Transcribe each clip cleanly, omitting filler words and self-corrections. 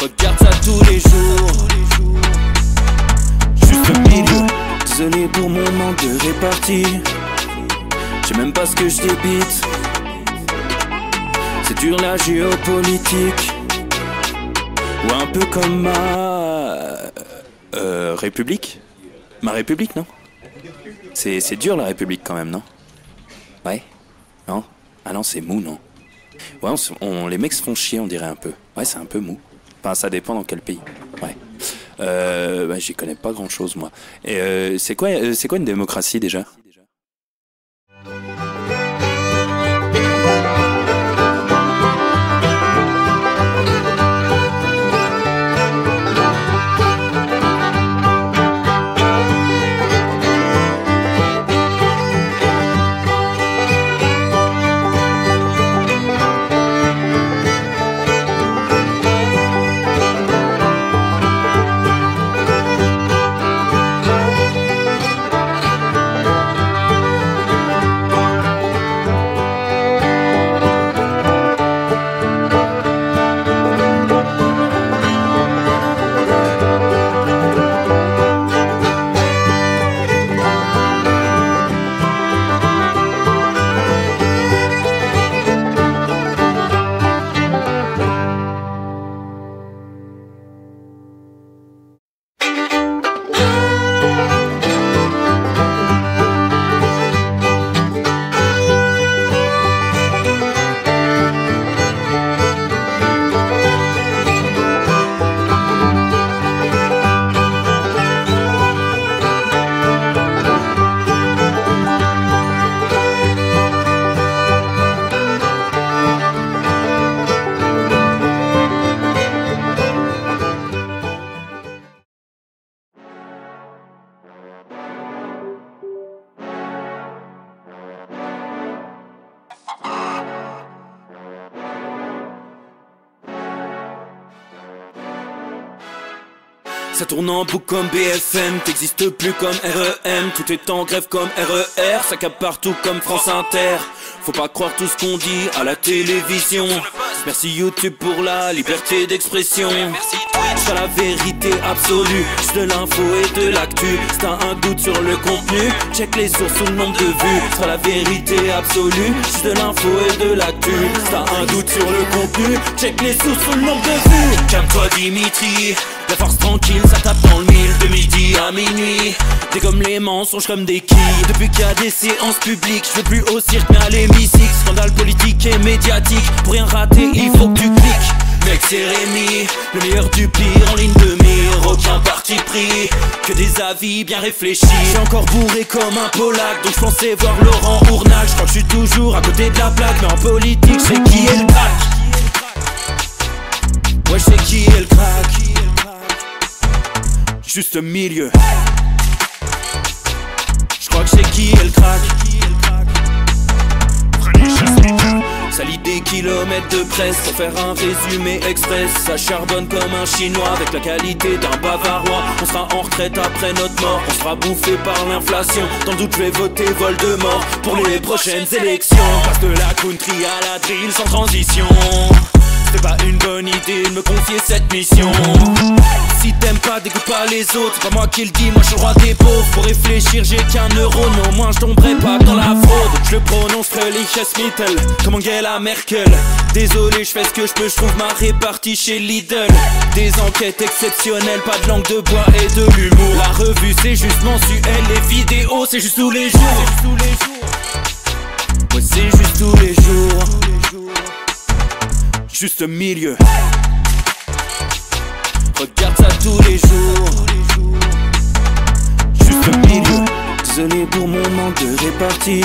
regarde ça tous les jours. Juste le milieu. Désolé pour mon manque de répartie. Je sais même pas ce que je débite. C'est dur la géopolitique. Ou un peu comme ma... République. Ma République, non? C'est dur la République quand même, non? Ouais? Non? Ah non, c'est mou, non? Ouais, les mecs se font chier, on dirait un peu. Ouais, c'est un peu mou. Enfin, ça dépend dans quel pays. Ouais. J'y connais pas grand chose, moi. Et c'est quoi une démocratie déjà? Ça tourne en boucle comme BFM, t'existes plus comme REM. Tout est en grève comme RER, ça capte partout comme France Inter. Faut pas croire tout ce qu'on dit à la télévision. Merci YouTube pour la liberté d'expression. C'est la vérité absolue, c'est de l'info et de l'actu. Si t'as un doute sur le contenu, check les sources ou le nombre de vues. C'est la vérité absolue, c'est de l'info et de l'actu. Si t'as un doute sur le contenu, check les sources ou le nombre de vues. Calme-toi Dimitri, la force tranquille, ça tape dans le mille. De midi à minuit, dégomme les mensonges comme des quilles. Depuis qu'il y a des séances publiques, je veux plus au cirque mais à l'hémicycle. Scandale politique et médiatique, pour rien rater il faut que tu cliques. Mec c'est Rémi, le meilleur du pire en ligne de mire. Aucun parti pris, que des avis bien réfléchis. J'suis encore bourré comme un Polac, donc j'pensais voir Laurent Ournac. J'crois que j'suis toujours à côté de la plaque, mais en politique j'sais qui est le crack. Ouais j'sais qui est le crack. Juste milieu. J'crois que j'sais qui est le crack. Ça lit des kilomètres de presse pour faire un résumé express. Ça charbonne comme un chinois avec la qualité d'un bavarois. On sera en retraite après notre mort, on sera bouffé par l'inflation. Dans le doute je vais voter Voldemort pour les prochaines élections. Passe de la country à la drill sans transition. C'était pas une bonne idée de me confier cette mission. Si t'aimes pas, dégoûte pas les autres. C'est pas moi qui le dis, moi je suis le roi des pauvres. Pour réfléchir j'ai qu'un euro, non moi je tomberai pas dans la fraude. Je le prononce Fröhliches Mittel, comme Angela Merkel. Désolé, je fais ce que je peux, je trouve ma répartie chez Lidl. Des enquêtes exceptionnelles, pas de langue de bois et de l'humour. La revue c'est juste mensuel, les vidéos c'est juste tous les jours. Ouais c'est juste tous les jours. Juste milieu. Regarde ça tous les jours. Juste milieu. Désolé pour mon manque de répartie.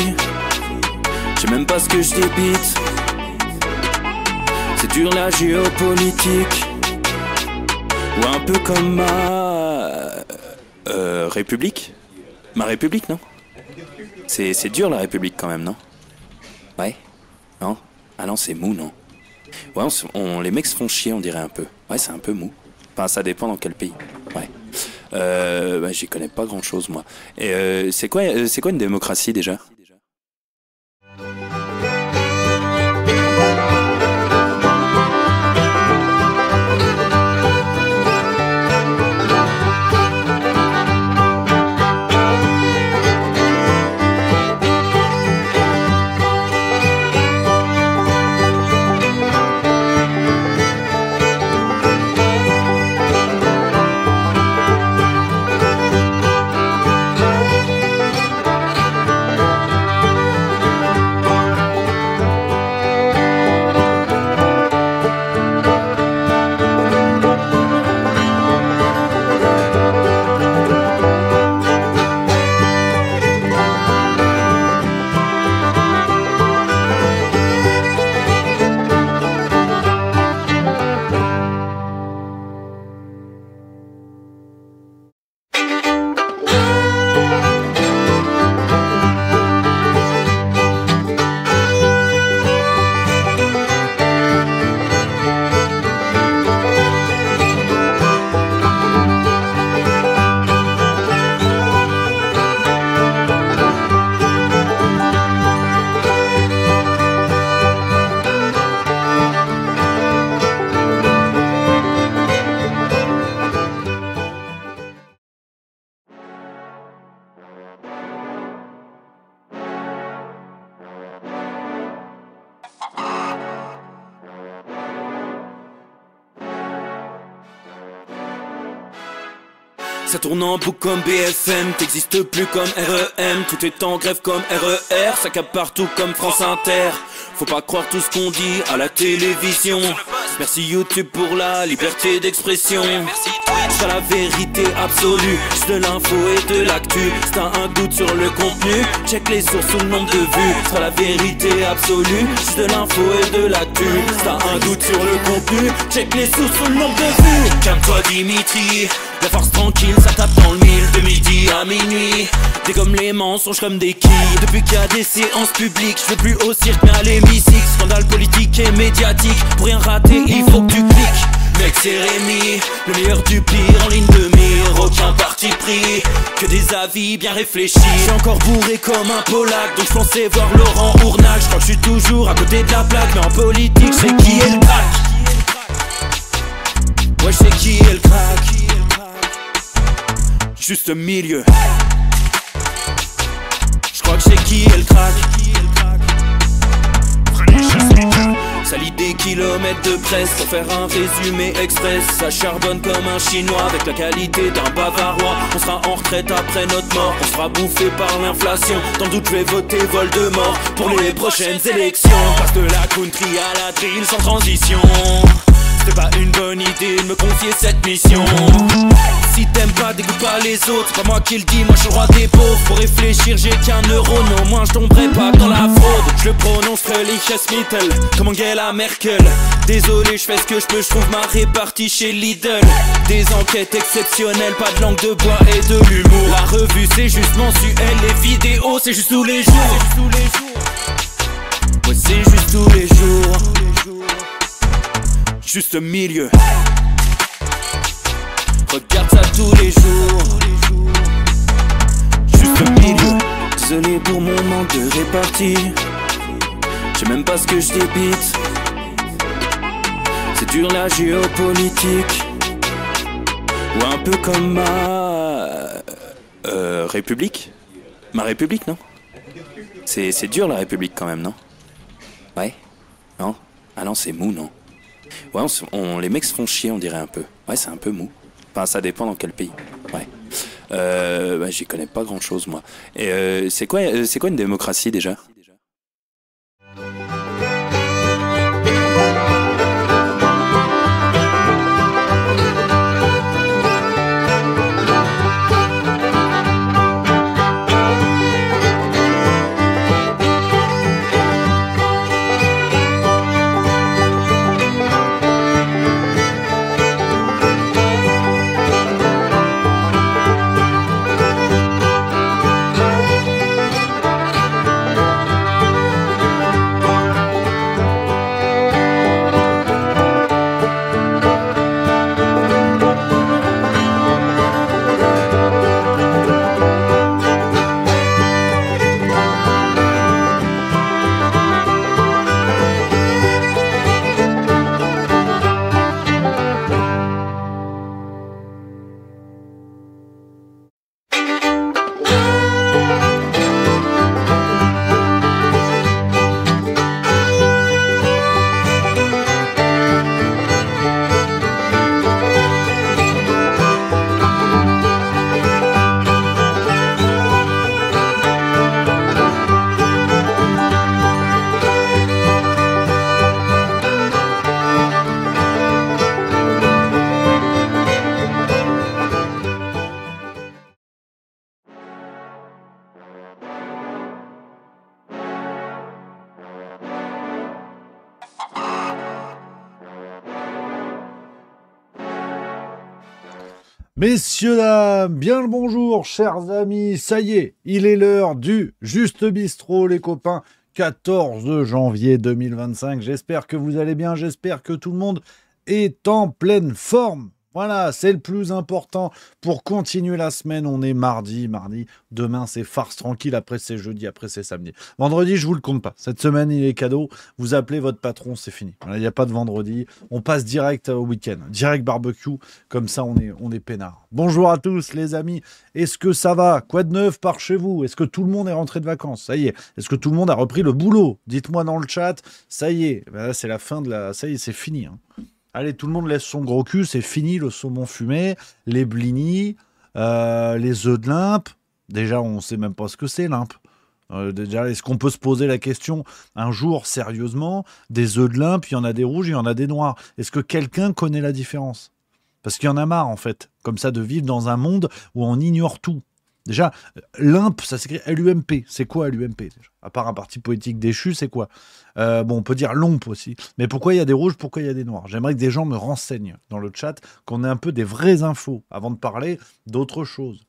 Je sais même pas ce que je débite. C'est dur la géopolitique. Ou un peu comme ma... République. Ma République, non? C'est dur la République quand même, non? Ouais? Non? Ah non, c'est mou, non? Ouais, les mecs se font chier, on dirait un peu. Ouais, c'est un peu mou. Enfin, ça dépend dans quel pays. Ouais. J'y connais pas grand chose, moi. Et c'est quoi une démocratie déjà? Ça tourne en boucle comme BFM, t'existes plus comme REM. Tout est en grève comme RER, ça capte partout comme France Inter. Faut pas croire tout ce qu'on dit à la télévision. Merci YouTube pour la liberté d'expression. C'est la vérité absolue, c'est de l'info et de l'actu. Si t'as un doute sur le contenu, check les sources ou le nombre de vues. C'est la vérité absolue, c'est de l'info et de l'actu. Si t'as un doute sur le contenu, check les sources ou le nombre de vues. Calme-toi Dimitri, la force tranquille, ça tape dans le mille. De midi à minuit, dégomme les mensonges comme des quilles. Depuis qu'il y a des séances publiques, je veux plus au cirque mais à l'hémicycle. Scandale politique et médiatique, pour rien rater il faut que tu cliques. Mec c'est Rémi, le meilleur du pire en ligne de mire. Aucun parti pris, que des avis bien réfléchis. J'suis encore bourré comme un Polac, donc j'pensais voir Laurent Ournac. J'crois que j'suis toujours à côté de la plaque, mais en politique c'est qui est le crack. Ouais j'sais qui est le crack. Juste milieu. J'crois que c'est qui est le crack. Ça lit des kilomètres de presse pour faire un résumé express. Ça charbonne comme un chinois avec la qualité d'un bavarois. On sera en retraite après notre mort, on sera bouffé par l'inflation. Dans le doute je vais voter Voldemort pour les prochaines élections. Passe de la country à la drill sans transition. C'est pas une bonne idée de me confier cette mission. Si t'aimes pas, dégoûte pas les autres. C'est pas moi qui le dis, moi je suis le roi des pauvres. Pour réfléchir, j'ai qu'un neurone. Au moins je tomberai pas dans la fraude. Je le prononce Fröhliches-Mittel comme Angela Merkel. Désolé, je fais ce que je peux, je trouve ma répartie chez Lidl. Des enquêtes exceptionnelles, pas de langue de bois et de l'humour. La revue c'est juste mensuel, les vidéos c'est juste tous les jours. Ouais c'est juste tous les jours. Juste milieu. Regarde ça tous les jours. Juste milieu. Désolé pour mon manque de répartie. Je sais même pas ce que je débite. C'est dur la géopolitique. Ou un peu comme ma République. Ma République, non? C'est dur la République quand même, non? Ouais? Non? Ah non, c'est mou, non? Ouais, les mecs se font chier, on dirait un peu. Ouais, c'est un peu mou. Enfin, ça dépend dans quel pays. Ouais. Bah, j'y connais pas grand chose, moi. Et c'est quoi une démocratie déjà? Messieurs, dames, bien le bonjour, chers amis. Ça y est, il est l'heure du Juste Bistrot, les copains. 14 janvier 2025. J'espère que vous allez bien. J'espère que tout le monde est en pleine forme. Voilà, c'est le plus important pour continuer la semaine. On est mardi. Demain, c'est farce tranquille. Après, c'est jeudi. Après, c'est samedi. Vendredi, je vous le compte pas. Cette semaine, il est cadeau. Vous appelez votre patron, c'est fini. Il n'y a pas de vendredi. On passe direct au week-end. Direct barbecue. Comme ça, on est peinard. Bonjour à tous, les amis. Est-ce que ça va? Quoi de neuf par chez vous? Est-ce que tout le monde est rentré de vacances? Ça y est. Est-ce que tout le monde a repris le boulot? Dites-moi dans le chat. Ça y est. Ben là, c'est la fin de la... Ça y est, c'est fini. Allez, tout le monde laisse son gros cul, c'est fini, le saumon fumé, les blinis, Les œufs de limpe, déjà, on ne sait même pas ce que c'est, limpe. Déjà, est-ce qu'on peut se poser la question un jour, sérieusement, des œufs de limpe, il y en a des rouges, il y en a des noirs. Est-ce que quelqu'un connaît la différence? Parce qu'il y en a marre, en fait, comme ça, de vivre dans un monde où on ignore tout. Déjà, limpe, ça s'écrit L-U-M-P. C'est quoi L-U-M-P déjà? À part un parti politique déchu, c'est quoi? Bon, on peut dire lompe aussi. Mais pourquoi il y a des rouges, pourquoi il y a des noirs? J'aimerais que des gens me renseignent dans le chat, qu'on ait un peu des vraies infos avant de parler d'autres choses.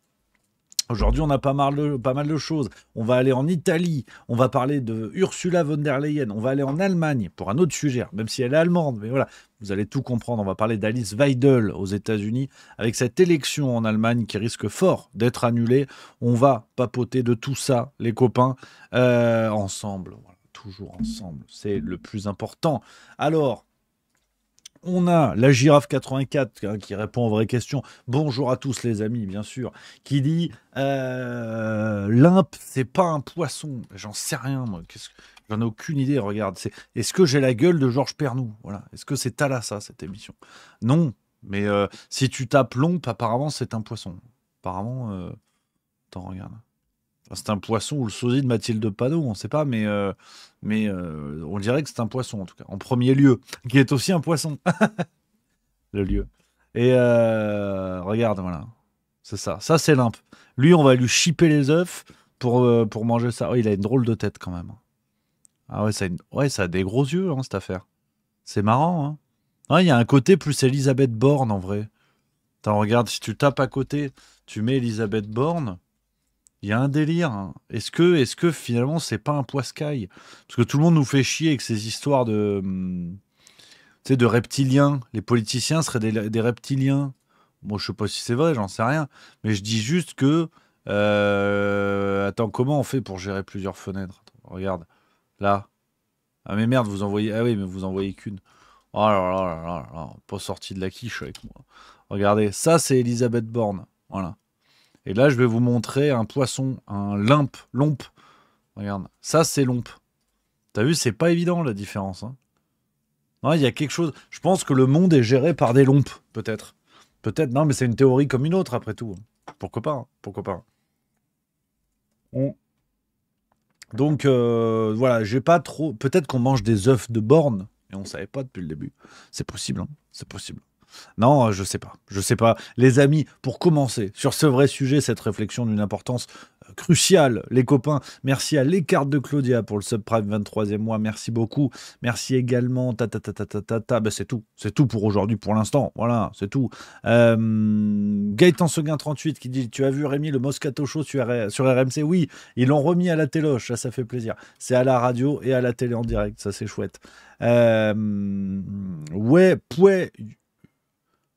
Aujourd'hui, on a pas mal de choses. On va aller en Italie, on va parler de Ursula von der Leyen, on va aller en Allemagne pour un autre sujet, même si elle est allemande, mais voilà, vous allez tout comprendre. On va parler d'Alice Weidel aux États-Unis, avec cette élection en Allemagne qui risque fort d'être annulée. On va papoter de tout ça, les copains, ensemble. Voilà, toujours ensemble, c'est le plus important. Alors, on a la girafe 84 qui répond aux vraies questions. Bonjour à tous les amis, bien sûr. Qui dit limpe, c'est pas un poisson. J'en sais rien, moi. J'en ai aucune idée. Regarde, est-ce que j'ai la gueule de Georges Pernou? Voilà. Est-ce que c'est Thalassa cette émission? Non. Mais si tu tapes lompe, apparemment c'est un poisson. Apparemment, attends, regarde. C'est un poisson ou le sosie de Mathilde Panot, on ne sait pas, mais on dirait que c'est un poisson en tout cas, en premier lieu, qui est aussi un poisson, le lieu. Et regarde, voilà, c'est ça. Ça, c'est limpe. Lui, on va lui chipper les œufs pour manger ça. Oh, il a une drôle de tête quand même. Ah ouais, ça a des gros yeux, hein, cette affaire. C'est marrant, hein. Ah, il y a un côté plus Elisabeth Borne en vrai. Attends, regarde, si tu tapes à côté, tu mets Elisabeth Borne. Il y a un délire, hein. Est-ce que finalement c'est pas un poiscaille? Parce que tout le monde nous fait chier avec ces histoires de reptiliens. Les politiciens seraient des reptiliens. Bon, je sais pas si c'est vrai, j'en sais rien. Mais je dis juste que... Attends, comment on fait pour gérer plusieurs fenêtres? Attends, regarde, là. Ah mais merde, vous envoyez... Ah oui, mais vous envoyez qu'une. Oh là là là là là, pas sorti de la quiche avec moi. Regardez, ça c'est Elisabeth Borne. Voilà. Et là, je vais vous montrer un poisson, un lompe. Regarde, ça c'est lompe. T'as vu, c'est pas évident la différence, hein. Non, il y a quelque chose. Je pense que le monde est géré par des lompes, peut-être. Peut-être, non, mais c'est une théorie comme une autre, après tout. Pourquoi pas, hein. Pourquoi pas. Donc, voilà, j'ai pas trop... Peut-être qu'on mange des œufs de borne, et on savait pas depuis le début. C'est possible, hein. C'est possible. Non, je sais pas. Je sais pas. Les amis, pour commencer, sur ce vrai sujet, cette réflexion d'une importance cruciale, les copains, merci à l'écart de Claudia pour le subprime 23e mois. Merci beaucoup. Merci également. Ben, c'est tout. C'est tout pour aujourd'hui, pour l'instant. Voilà, c'est tout. Gaëtan Seguin 38 qui dit: tu as vu Rémi le Moscato Show sur RMC? Oui, ils l'ont remis à la téloche. Ça fait plaisir. C'est à la radio et à la télé en direct. Ça, c'est chouette.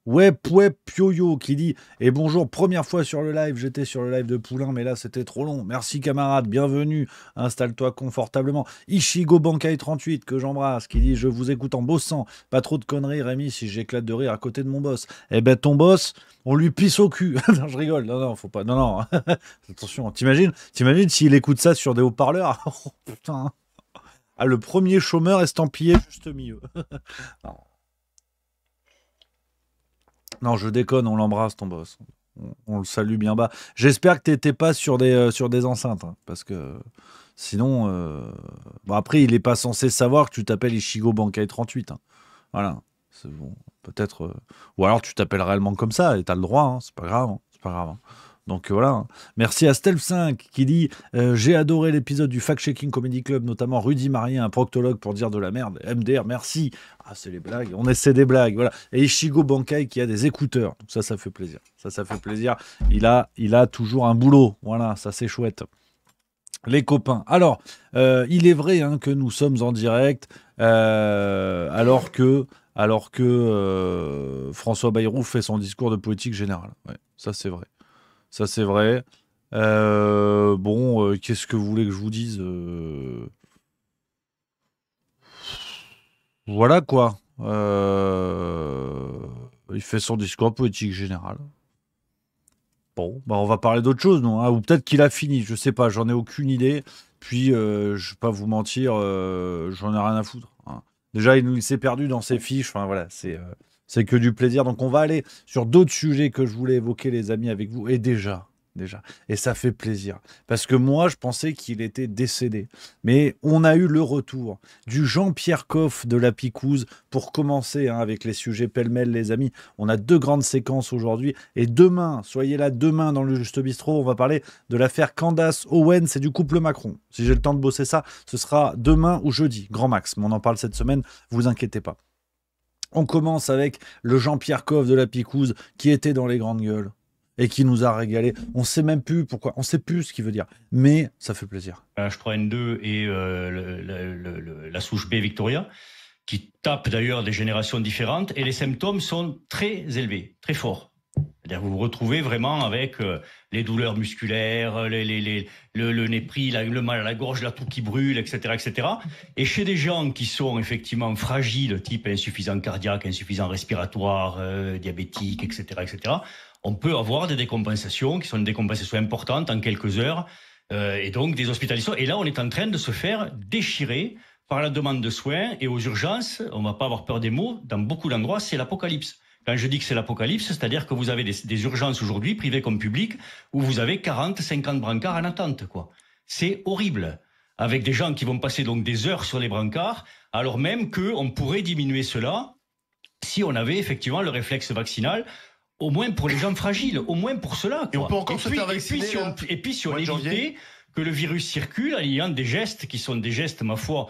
Ouais, Pouet Pioyo qui dit: et bonjour, première fois sur le live, j'étais sur le live de Poulain, mais là c'était trop long. Merci camarade, bienvenue, installe-toi confortablement. Ishigo Bankai 38 que j'embrasse qui dit: je vous écoute en bossant, pas trop de conneries Rémi, si j'éclate de rire à côté de mon boss. Eh ben ton boss, on lui pisse au cul. Non, je rigole, non, faut pas, non. Attention, t'imagines s'il écoute ça sur des haut-parleurs? Oh putain. Ah, le premier chômeur estampillé juste milieu. Non. Non, je déconne, on l'embrasse, ton boss. On le salue bien bas. J'espère que t'étais pas sur des enceintes, hein, parce que sinon... Bon, après, il est pas censé savoir que tu t'appelles Ishigo Bankai 38. Hein. Voilà. C'est bon, peut-être... Ou alors tu t'appelles réellement comme ça, et t'as le droit, hein, c'est pas grave. Hein, c'est pas grave. Hein. Donc voilà. Merci à Stelf5 qui dit: j'ai adoré l'épisode du Fact Checking Comedy Club, notamment Rudy Marien, un proctologue pour dire de la merde. MDR, merci. Ah, c'est les blagues. On essaie des blagues. Voilà. Et Ishigo Bankai qui a des écouteurs. Donc ça fait plaisir. Ça fait plaisir. Il a toujours un boulot. Voilà, ça c'est chouette. Les copains. Alors, il est vrai hein, que nous sommes en direct alors que François Bayrou fait son discours de politique générale. Ouais, ça c'est vrai. Ça, c'est vrai. Bon, qu'est-ce que vous voulez que je vous dise? Voilà quoi. Il fait son discours politique général. Bon, bah on va parler d'autre chose, non hein? Ou peut-être qu'il a fini, je sais pas, j'en ai aucune idée. Puis, je vais pas vous mentir, j'en ai rien à foutre. Hein. Déjà, il s'est perdu dans ses fiches. Enfin, voilà, C'est que du plaisir. Donc, on va aller sur d'autres sujets que je voulais évoquer, les amis, avec vous. Et déjà. Et ça fait plaisir. Parce que moi, je pensais qu'il était décédé. Mais on a eu le retour du Jean-Pierre Coff de la Picouse pour commencer avec les sujets pêle-mêle, les amis. On a 2 grandes séquences aujourd'hui. Et demain, soyez là demain dans le Juste Bistrot, on va parler de l'affaire Candace Owens et du couple Macron. Si j'ai le temps de bosser ça, ce sera demain ou jeudi, grand max. Mais on en parle cette semaine, vous inquiétez pas. On commence avec le Jean-Pierre Coff de la Picouse qui était dans les grandes gueules et qui nous a régalé. On ne sait même plus pourquoi, on ne sait plus ce qu'il veut dire, mais ça fait plaisir. H3N2 et la souche B Victoria, qui tapent d'ailleurs des générations différentes, et les symptômes sont très élevés, très forts. C'est-à-dire que vous vous retrouvez vraiment avec les douleurs musculaires, le nez pris, le mal à la gorge, la toux qui brûle, etc., etc. Et chez des gens qui sont effectivement fragiles, type insuffisant cardiaque, insuffisant respiratoire, diabétique, etc., etc., on peut avoir des décompensations qui sont des décompensations importantes en quelques heures, et donc des hospitalisations. Et là, on est en train de se faire déchirer par la demande de soins, et aux urgences, on ne va pas avoir peur des mots, dans beaucoup d'endroits, c'est l'apocalypse. Quand je dis que c'est l'apocalypse, c'est-à-dire que vous avez des urgences aujourd'hui, privées comme publiques, où vous avez 40, 50 brancards en attente, quoi. C'est horrible. Avec des gens qui vont passer donc des heures sur les brancards, alors même qu'on pourrait diminuer cela si on avait effectivement le réflexe vaccinal, au moins pour les gens fragiles, au moins pour cela, quoi. Et on peut encore se faire vacciner. Et puis si on évitait que le virus circule, en ayant des gestes qui sont des gestes, ma foi,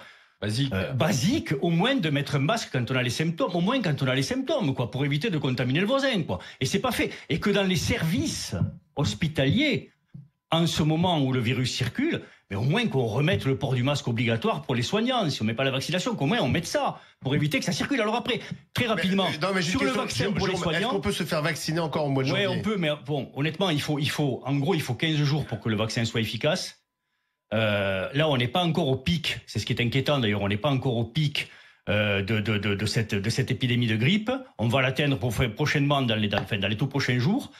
basique, au moins de mettre un masque quand on a les symptômes, au moins quand on a les symptômes, quoi, pour éviter de contaminer le voisin, quoi. Et c'est pas fait. Et que dans les services hospitaliers, en ce moment où le virus circule, mais au moins qu'on remette le port du masque obligatoire pour les soignants. Si on met pas la vaccination, qu'au moins on mette ça pour éviter que ça circule. Alors après, très rapidement, sur le vaccin pour les soignants, est-ce qu'on peut se faire vacciner encore au mois de janvier? Oui, on peut, mais bon, honnêtement, il faut 15 jours pour que le vaccin soit efficace. Là, on n'est pas encore au pic. C'est ce qui est inquiétant d'ailleurs. On n'est pas encore au pic de cette épidémie de grippe. On va l'atteindre prochainement dans les tout prochains jours.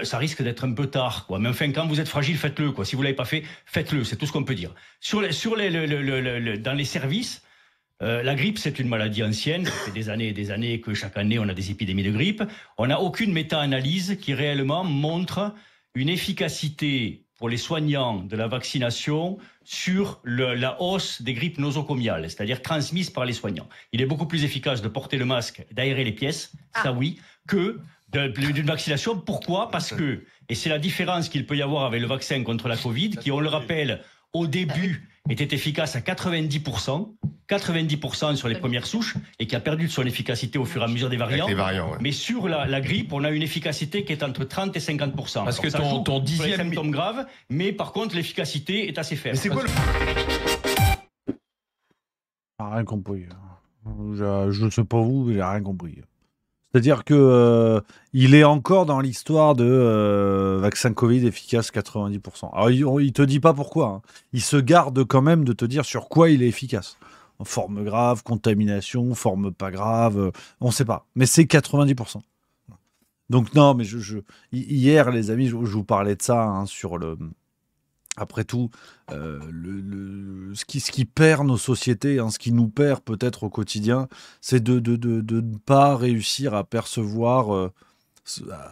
Ça risque d'être un peu tard, quoi. Mais enfin, quand vous êtes fragile, faites-le, quoi. Si vous l'avez pas fait, faites-le. C'est tout ce qu'on peut dire. Dans les services, la grippe, c'est une maladie ancienne. Ça fait des années et des années que chaque année, on a des épidémies de grippe. On n'a aucune méta-analyse qui réellement montre une efficacité pour les soignants de la vaccination sur la hausse des grippes nosocomiales, c'est-à-dire transmises par les soignants. Il est beaucoup plus efficace de porter le masque, d'aérer les pièces, ça oui, que d'une vaccination. Pourquoi? Parce que, et c'est la différence qu'il peut y avoir avec le vaccin contre la Covid, qui, on le rappelle, au début était efficace à 90% sur les premières souches, et qui a perdu de son efficacité au fur et à mesure des variants. Ouais. Mais sur la grippe, on a une efficacité qui est entre 30 et 50%. Parce que ça joue ton pour les dixième symptômes graves, mais par contre, l'efficacité est assez faible. Mais c'est quoi Rien compris. Je ne sais pas vous, mais j'ai rien compris. C'est-à-dire que il est encore dans l'histoire de vaccin Covid efficace 90%. Alors, il te dit pas pourquoi. Hein. Il se garde quand même de te dire sur quoi il est efficace. En forme grave, contamination, forme pas grave, on ne sait pas. Mais c'est 90%. Donc non, mais hier, les amis, je vous parlais de ça sur le... Après tout, ce qui perd nos sociétés, ce qui nous perd peut-être au quotidien, c'est de ne pas réussir à percevoir,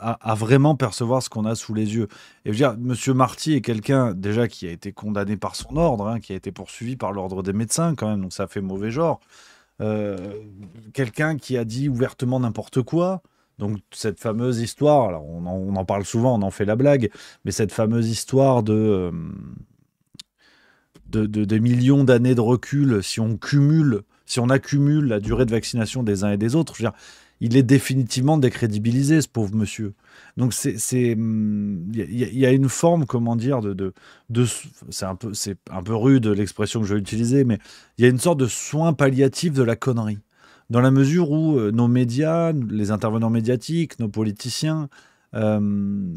à vraiment percevoir ce qu'on a sous les yeux. Et je veux dire, M. Marty est quelqu'un déjà qui a été condamné par son ordre, qui a été poursuivi par l'ordre des médecins quand même, donc ça fait mauvais genre. Quelqu'un qui a dit ouvertement n'importe quoi. Donc cette fameuse histoire, alors on en parle souvent, on en fait la blague, mais cette fameuse histoire des millions d'années de recul, si on accumule la durée de vaccination des uns et des autres, je veux dire, il est définitivement décrédibilisé, ce pauvre monsieur. Donc il y a une forme, comment dire, c'est un peu rude l'expression que je vais utiliser, mais il y a une sorte de soin palliatif de la connerie. Dans la mesure où nos médias, les intervenants médiatiques, nos politiciens ne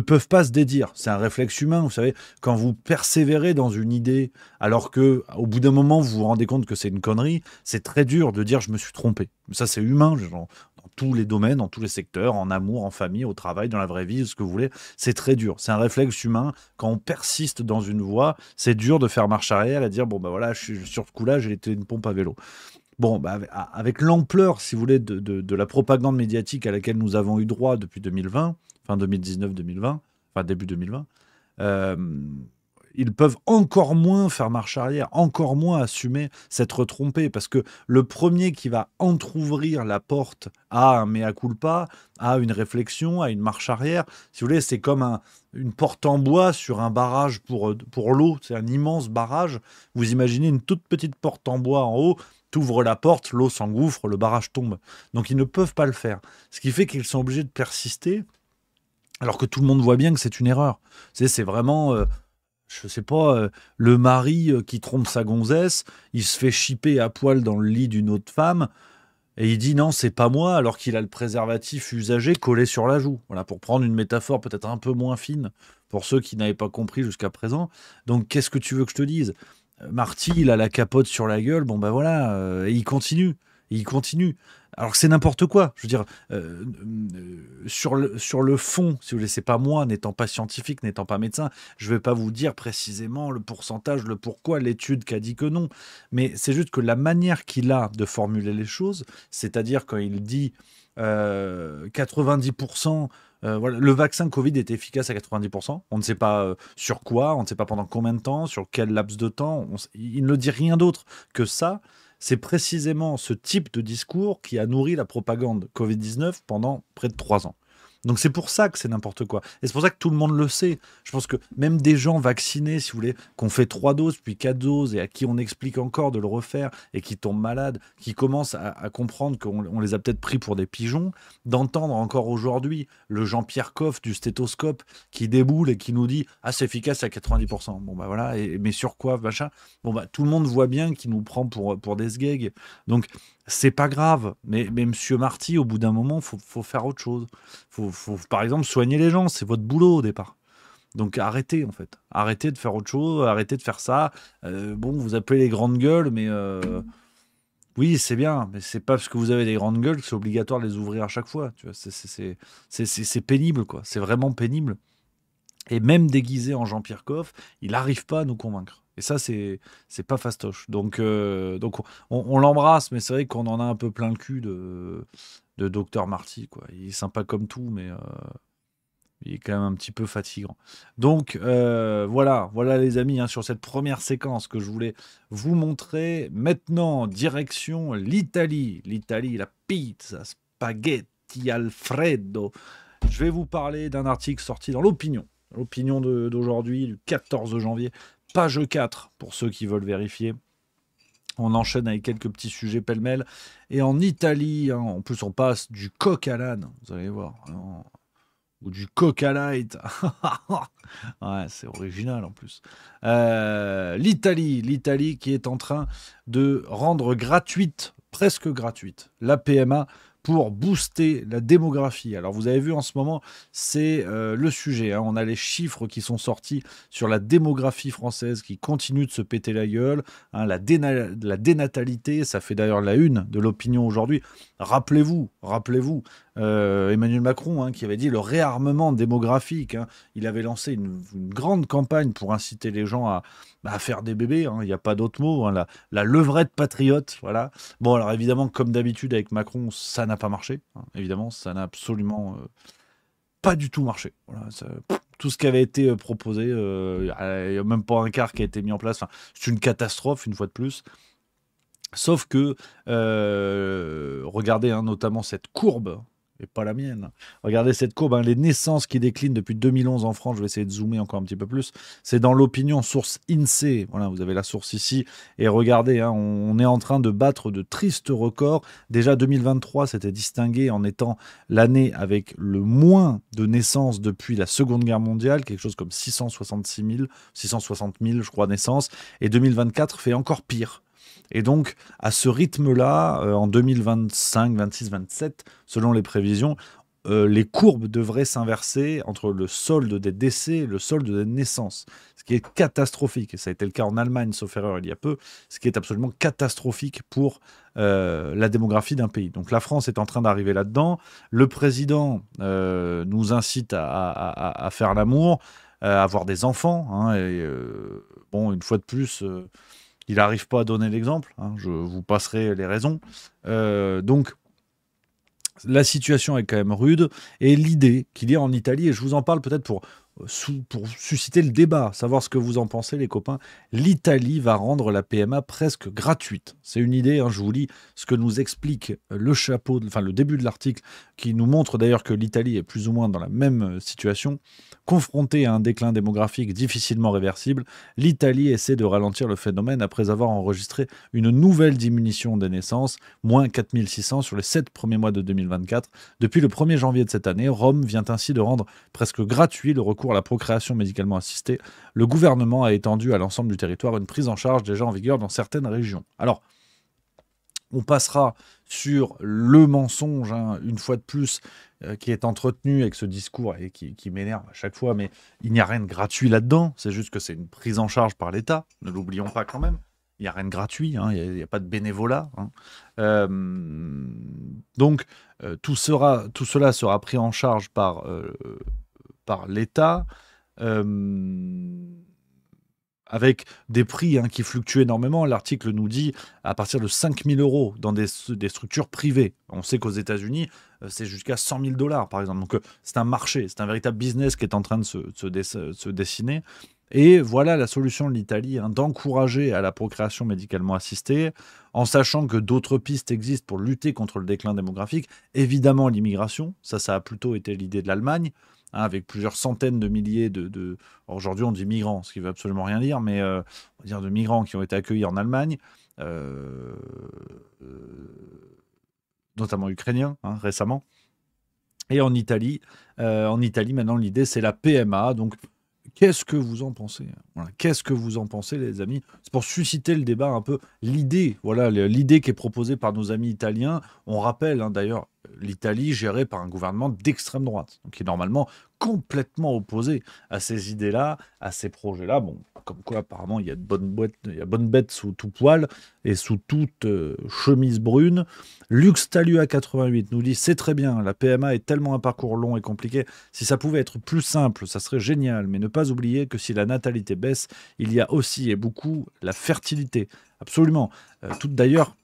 peuvent pas se dédire. C'est un réflexe humain, vous savez. Quand vous persévérez dans une idée, alors que au bout d'un moment, vous vous rendez compte que c'est une connerie, c'est très dur de dire « je me suis trompé ». Ça, c'est humain, dans tous les domaines, dans tous les secteurs, en amour, en famille, au travail, dans la vraie vie, ce que vous voulez. C'est très dur. C'est un réflexe humain. Quand on persiste dans une voie, c'est dur de faire marche arrière et dire « bon, ben voilà, sur ce coup-là, j'ai été une pompe à vélo ». Bon, avec l'ampleur, si vous voulez, de la propagande médiatique à laquelle nous avons eu droit depuis 2020, fin 2019-2020, enfin début 2020, euh, ils peuvent encore moins faire marche arrière, encore moins assumer s'être trompés, parce que le premier qui va entrouvrir la porte à un mea culpa, à une réflexion, à une marche arrière, si vous voulez, c'est comme une porte en bois sur un barrage pour l'eau, c'est un immense barrage. Vous imaginez une toute petite porte en bois en haut, t'ouvres la porte, l'eau s'engouffre, le barrage tombe. Donc ils ne peuvent pas le faire. Ce qui fait qu'ils sont obligés de persister, alors que tout le monde voit bien que c'est une erreur. C'est vraiment... je sais pas, le mari qui trompe sa gonzesse, il se fait chipper à poil dans le lit d'une autre femme, et il dit non, c'est pas moi, alors qu'il a le préservatif usagé collé sur la joue. Voilà, pour prendre une métaphore peut-être un peu moins fine, pour ceux qui n'avaient pas compris jusqu'à présent. Donc, qu'est-ce que tu veux que je te dise? Marty, il a la capote sur la gueule, bon ben voilà, et il continue. Il continue. Alors que c'est n'importe quoi. Je veux dire, sur le fond, si vous voulez, c'est pas moi, n'étant pas scientifique, n'étant pas médecin, je vais pas vous dire précisément le pourcentage, le pourquoi, l'étude qui a dit que non. Mais c'est juste que la manière qu'il a de formuler les choses, c'est-à-dire quand il dit 90%, voilà, le vaccin Covid est efficace à 90%. On ne sait pas sur quoi, on ne sait pas pendant combien de temps, sur quel laps de temps. Il ne dit rien d'autre que ça. C'est précisément ce type de discours qui a nourri la propagande Covid-19 pendant près de 3 ans. Donc c'est pour ça que c'est n'importe quoi. Et c'est pour ça que tout le monde le sait. Je pense que même des gens vaccinés, si vous voulez, qu'on fait 3 doses, puis 4 doses, et à qui on explique encore de le refaire, et qui tombent malades, qui commencent à comprendre qu'on les a peut-être pris pour des pigeons, d'entendre encore aujourd'hui le Jean-Pierre Coff du stéthoscope qui déboule et qui nous dit « Ah, c'est efficace à 90%. » Bon, bah voilà, mais sur quoi, machin? Bon, bah tout le monde voit bien qu'il nous prend pour des sgegs. Donc, c'est pas grave. Mais Monsieur Marty, au bout d'un moment, faut faire autre chose. Faut, par exemple, soigner les gens. C'est votre boulot au départ. Donc arrêtez, en fait. Arrêtez de faire autre chose. Arrêtez de faire ça. Bon, vous appelez les grandes gueules, mais oui, c'est bien. Mais c'est pas parce que vous avez des grandes gueules que c'est obligatoire de les ouvrir à chaque fois. Tu vois, c'est pénible, quoi. C'est vraiment pénible. Et même déguisé en Jean-Pierre Coff, il n'arrive pas à nous convaincre. Et ça, c'est pas fastoche. Donc on l'embrasse, mais c'est vrai qu'on en a un peu plein le cul de Dr Marty, quoi. Il est sympa comme tout, mais il est quand même un petit peu fatigant. Donc voilà les amis, hein, sur cette première séquence que je voulais vous montrer. Maintenant, direction l'Italie. L'Italie, la pizza, spaghetti Alfredo. Je vais vous parler d'un article sorti dans l'Opinion. L'Opinion d'aujourd'hui, du 14 janvier, page 4, pour ceux qui veulent vérifier. On enchaîne avec quelques petits sujets pêle-mêle. Et en Italie, hein, en plus, on passe du coq à l'âne, vous allez voir. Hein, ou du coq à light. Ouais, c'est original en plus. L'Italie qui est en train de rendre gratuite, presque gratuite, la PMA pour booster la démographie. Alors vous avez vu en ce moment, c'est le sujet. Hein. On a les chiffres qui sont sortis sur la démographie française qui continue de se péter la gueule. Hein. La dénatalité, ça fait d'ailleurs la une de l'Opinion aujourd'hui. Rappelez-vous, Emmanuel Macron, hein, qui avait dit le réarmement démographique. Hein. Il avait lancé une grande campagne pour inciter les gens à faire des bébés. Hein. Il n'y a pas d'autre mot. Hein. La levrette patriote. Voilà. Bon, alors évidemment, comme d'habitude avec Macron, ça n'a pas marché. Hein. Évidemment, ça n'a absolument pas du tout marché. Voilà, tout ce qui avait été proposé, il n'y a même pas un quart qui a été mis en place. Enfin, c'est une catastrophe, une fois de plus. Sauf que, regardez hein, notamment cette courbe, et pas la mienne. Regardez cette courbe, hein, les naissances qui déclinent depuis 2011 en France. Je vais essayer de zoomer encore un petit peu plus. C'est dans l'Opinion, source INSEE. Voilà, vous avez la source ici. Et regardez, hein, on est en train de battre de tristes records. Déjà 2023 s'était distingué en étant l'année avec le moins de naissances depuis la Seconde Guerre mondiale, quelque chose comme 660 000, je crois, naissances. Et 2024 fait encore pire. Et donc, à ce rythme-là, en 2025, 26, 27, selon les prévisions, les courbes devraient s'inverser entre le solde des décès et le solde des naissances. Ce qui est catastrophique. Et ça a été le cas en Allemagne, sauf erreur, il y a peu. Ce qui est absolument catastrophique pour la démographie d'un pays. Donc la France est en train d'arriver là-dedans. Le président nous incite à faire l'amour, à avoir des enfants. Hein, et bon, une fois de plus... il n'arrive pas à donner l'exemple. Hein, je vous passerai les raisons. Donc, la situation est quand même rude. Et l'idée qu'il y a en Italie, et je vous en parle peut-être pour susciter le débat, savoir ce que vous en pensez, les copains. L'Italie va rendre la PMA presque gratuite. C'est une idée, hein, je vous lis ce que nous explique le début de l'article, qui nous montre d'ailleurs que l'Italie est plus ou moins dans la même situation. Confrontée à un déclin démographique difficilement réversible, l'Italie essaie de ralentir le phénomène après avoir enregistré une nouvelle diminution des naissances, moins 4600 sur les 7 premiers mois de 2024. Depuis le 1er janvier de cette année, Rome vient ainsi de rendre presque gratuit le recours à la procréation médicalement assistée. Le gouvernement a étendu à l'ensemble du territoire une prise en charge déjà en vigueur dans certaines régions. Alors, on passera sur le mensonge, hein, une fois de plus, qui est entretenu avec ce discours et qui m'énerve à chaque fois, mais il n'y a rien de gratuit là-dedans, c'est juste que c'est une prise en charge par l'État, ne l'oublions pas quand même. Il n'y a rien de gratuit, hein, il n'y a pas de bénévolat. Hein. Donc, tout cela sera pris en charge par l'État, avec des prix, hein, qui fluctuent énormément. L'article nous dit à partir de 5 000 € dans des structures privées. On sait qu'aux États-Unis, c'est jusqu'à 100 000 $, par exemple. Donc, c'est un marché, c'est un véritable business qui est en train de se dessiner. Et voilà la solution de l'Italie, hein, d'encourager à la procréation médicalement assistée, en sachant que d'autres pistes existent pour lutter contre le déclin démographique. Évidemment, l'immigration, ça a plutôt été l'idée de l'Allemagne, hein, avec plusieurs centaines de milliers aujourd'hui on dit migrants, ce qui ne veut absolument rien dire, mais on va dire de migrants qui ont été accueillis en Allemagne, notamment ukrainiens, hein, récemment. Et en Italie, maintenant, l'idée, c'est la PMA. Donc, qu'est-ce que vous en pensez? Voilà. Qu'est-ce que vous en pensez, les amis? C'est pour susciter le débat un peu. L'idée qui est proposée par nos amis italiens. On rappelle, hein, d'ailleurs, l'Italie gérée par un gouvernement d'extrême droite, donc qui est normalement complètement opposé à ces idées-là, à ces projets-là. Bon, comme quoi, apparemment, il y a bonne bête sous tout poil et sous toute chemise brune. Luxtalua 88 nous dit: c'est très bien, la PMA est tellement un parcours long et compliqué. Si ça pouvait être plus simple, ça serait génial. Mais ne pas oublier que si la natalité baisse, il y a aussi et beaucoup la fertilité. Absolument. D'ailleurs,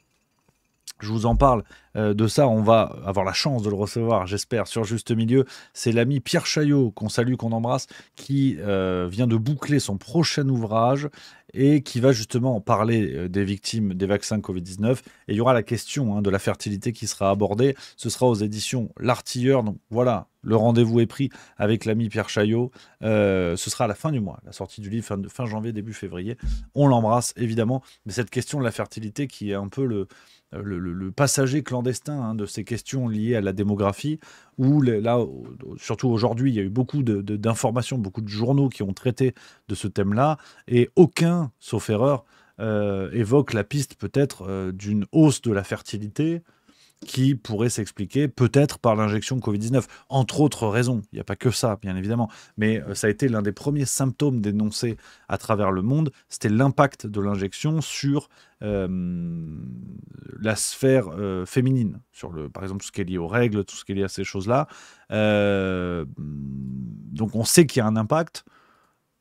je vous en parle de ça, on va avoir la chance de le recevoir, j'espère, sur Juste Milieu. C'est l'ami Pierre Chaillot, qu'on salue, qu'on embrasse, qui vient de boucler son prochain ouvrage et qui va justement parler des victimes des vaccins Covid-19. Et il y aura la question, hein, de la fertilité qui sera abordée. Ce sera aux éditions L'Artilleur. Donc voilà, le rendez-vous est pris avec l'ami Pierre Chaillot. Ce sera à la fin du mois, la sortie du livre, fin janvier, début février. On l'embrasse, évidemment. Mais cette question de la fertilité qui est un peu le passager clandestin, hein, de ces questions liées à la démographie, où là, surtout aujourd'hui, il y a eu beaucoup d'informations, beaucoup de journaux qui ont traité de ce thème-là, et aucun, sauf erreur, évoque la piste peut-être d'une hausse de la fertilité qui pourrait s'expliquer peut-être par l'injection Covid-19, entre autres raisons. Il n'y a pas que ça, bien évidemment, mais ça a été l'un des premiers symptômes dénoncés à travers le monde, c'était l'impact de l'injection sur la sphère féminine, par exemple tout ce qui est lié aux règles, tout ce qui est lié à ces choses-là. Donc on sait qu'il y a un impact,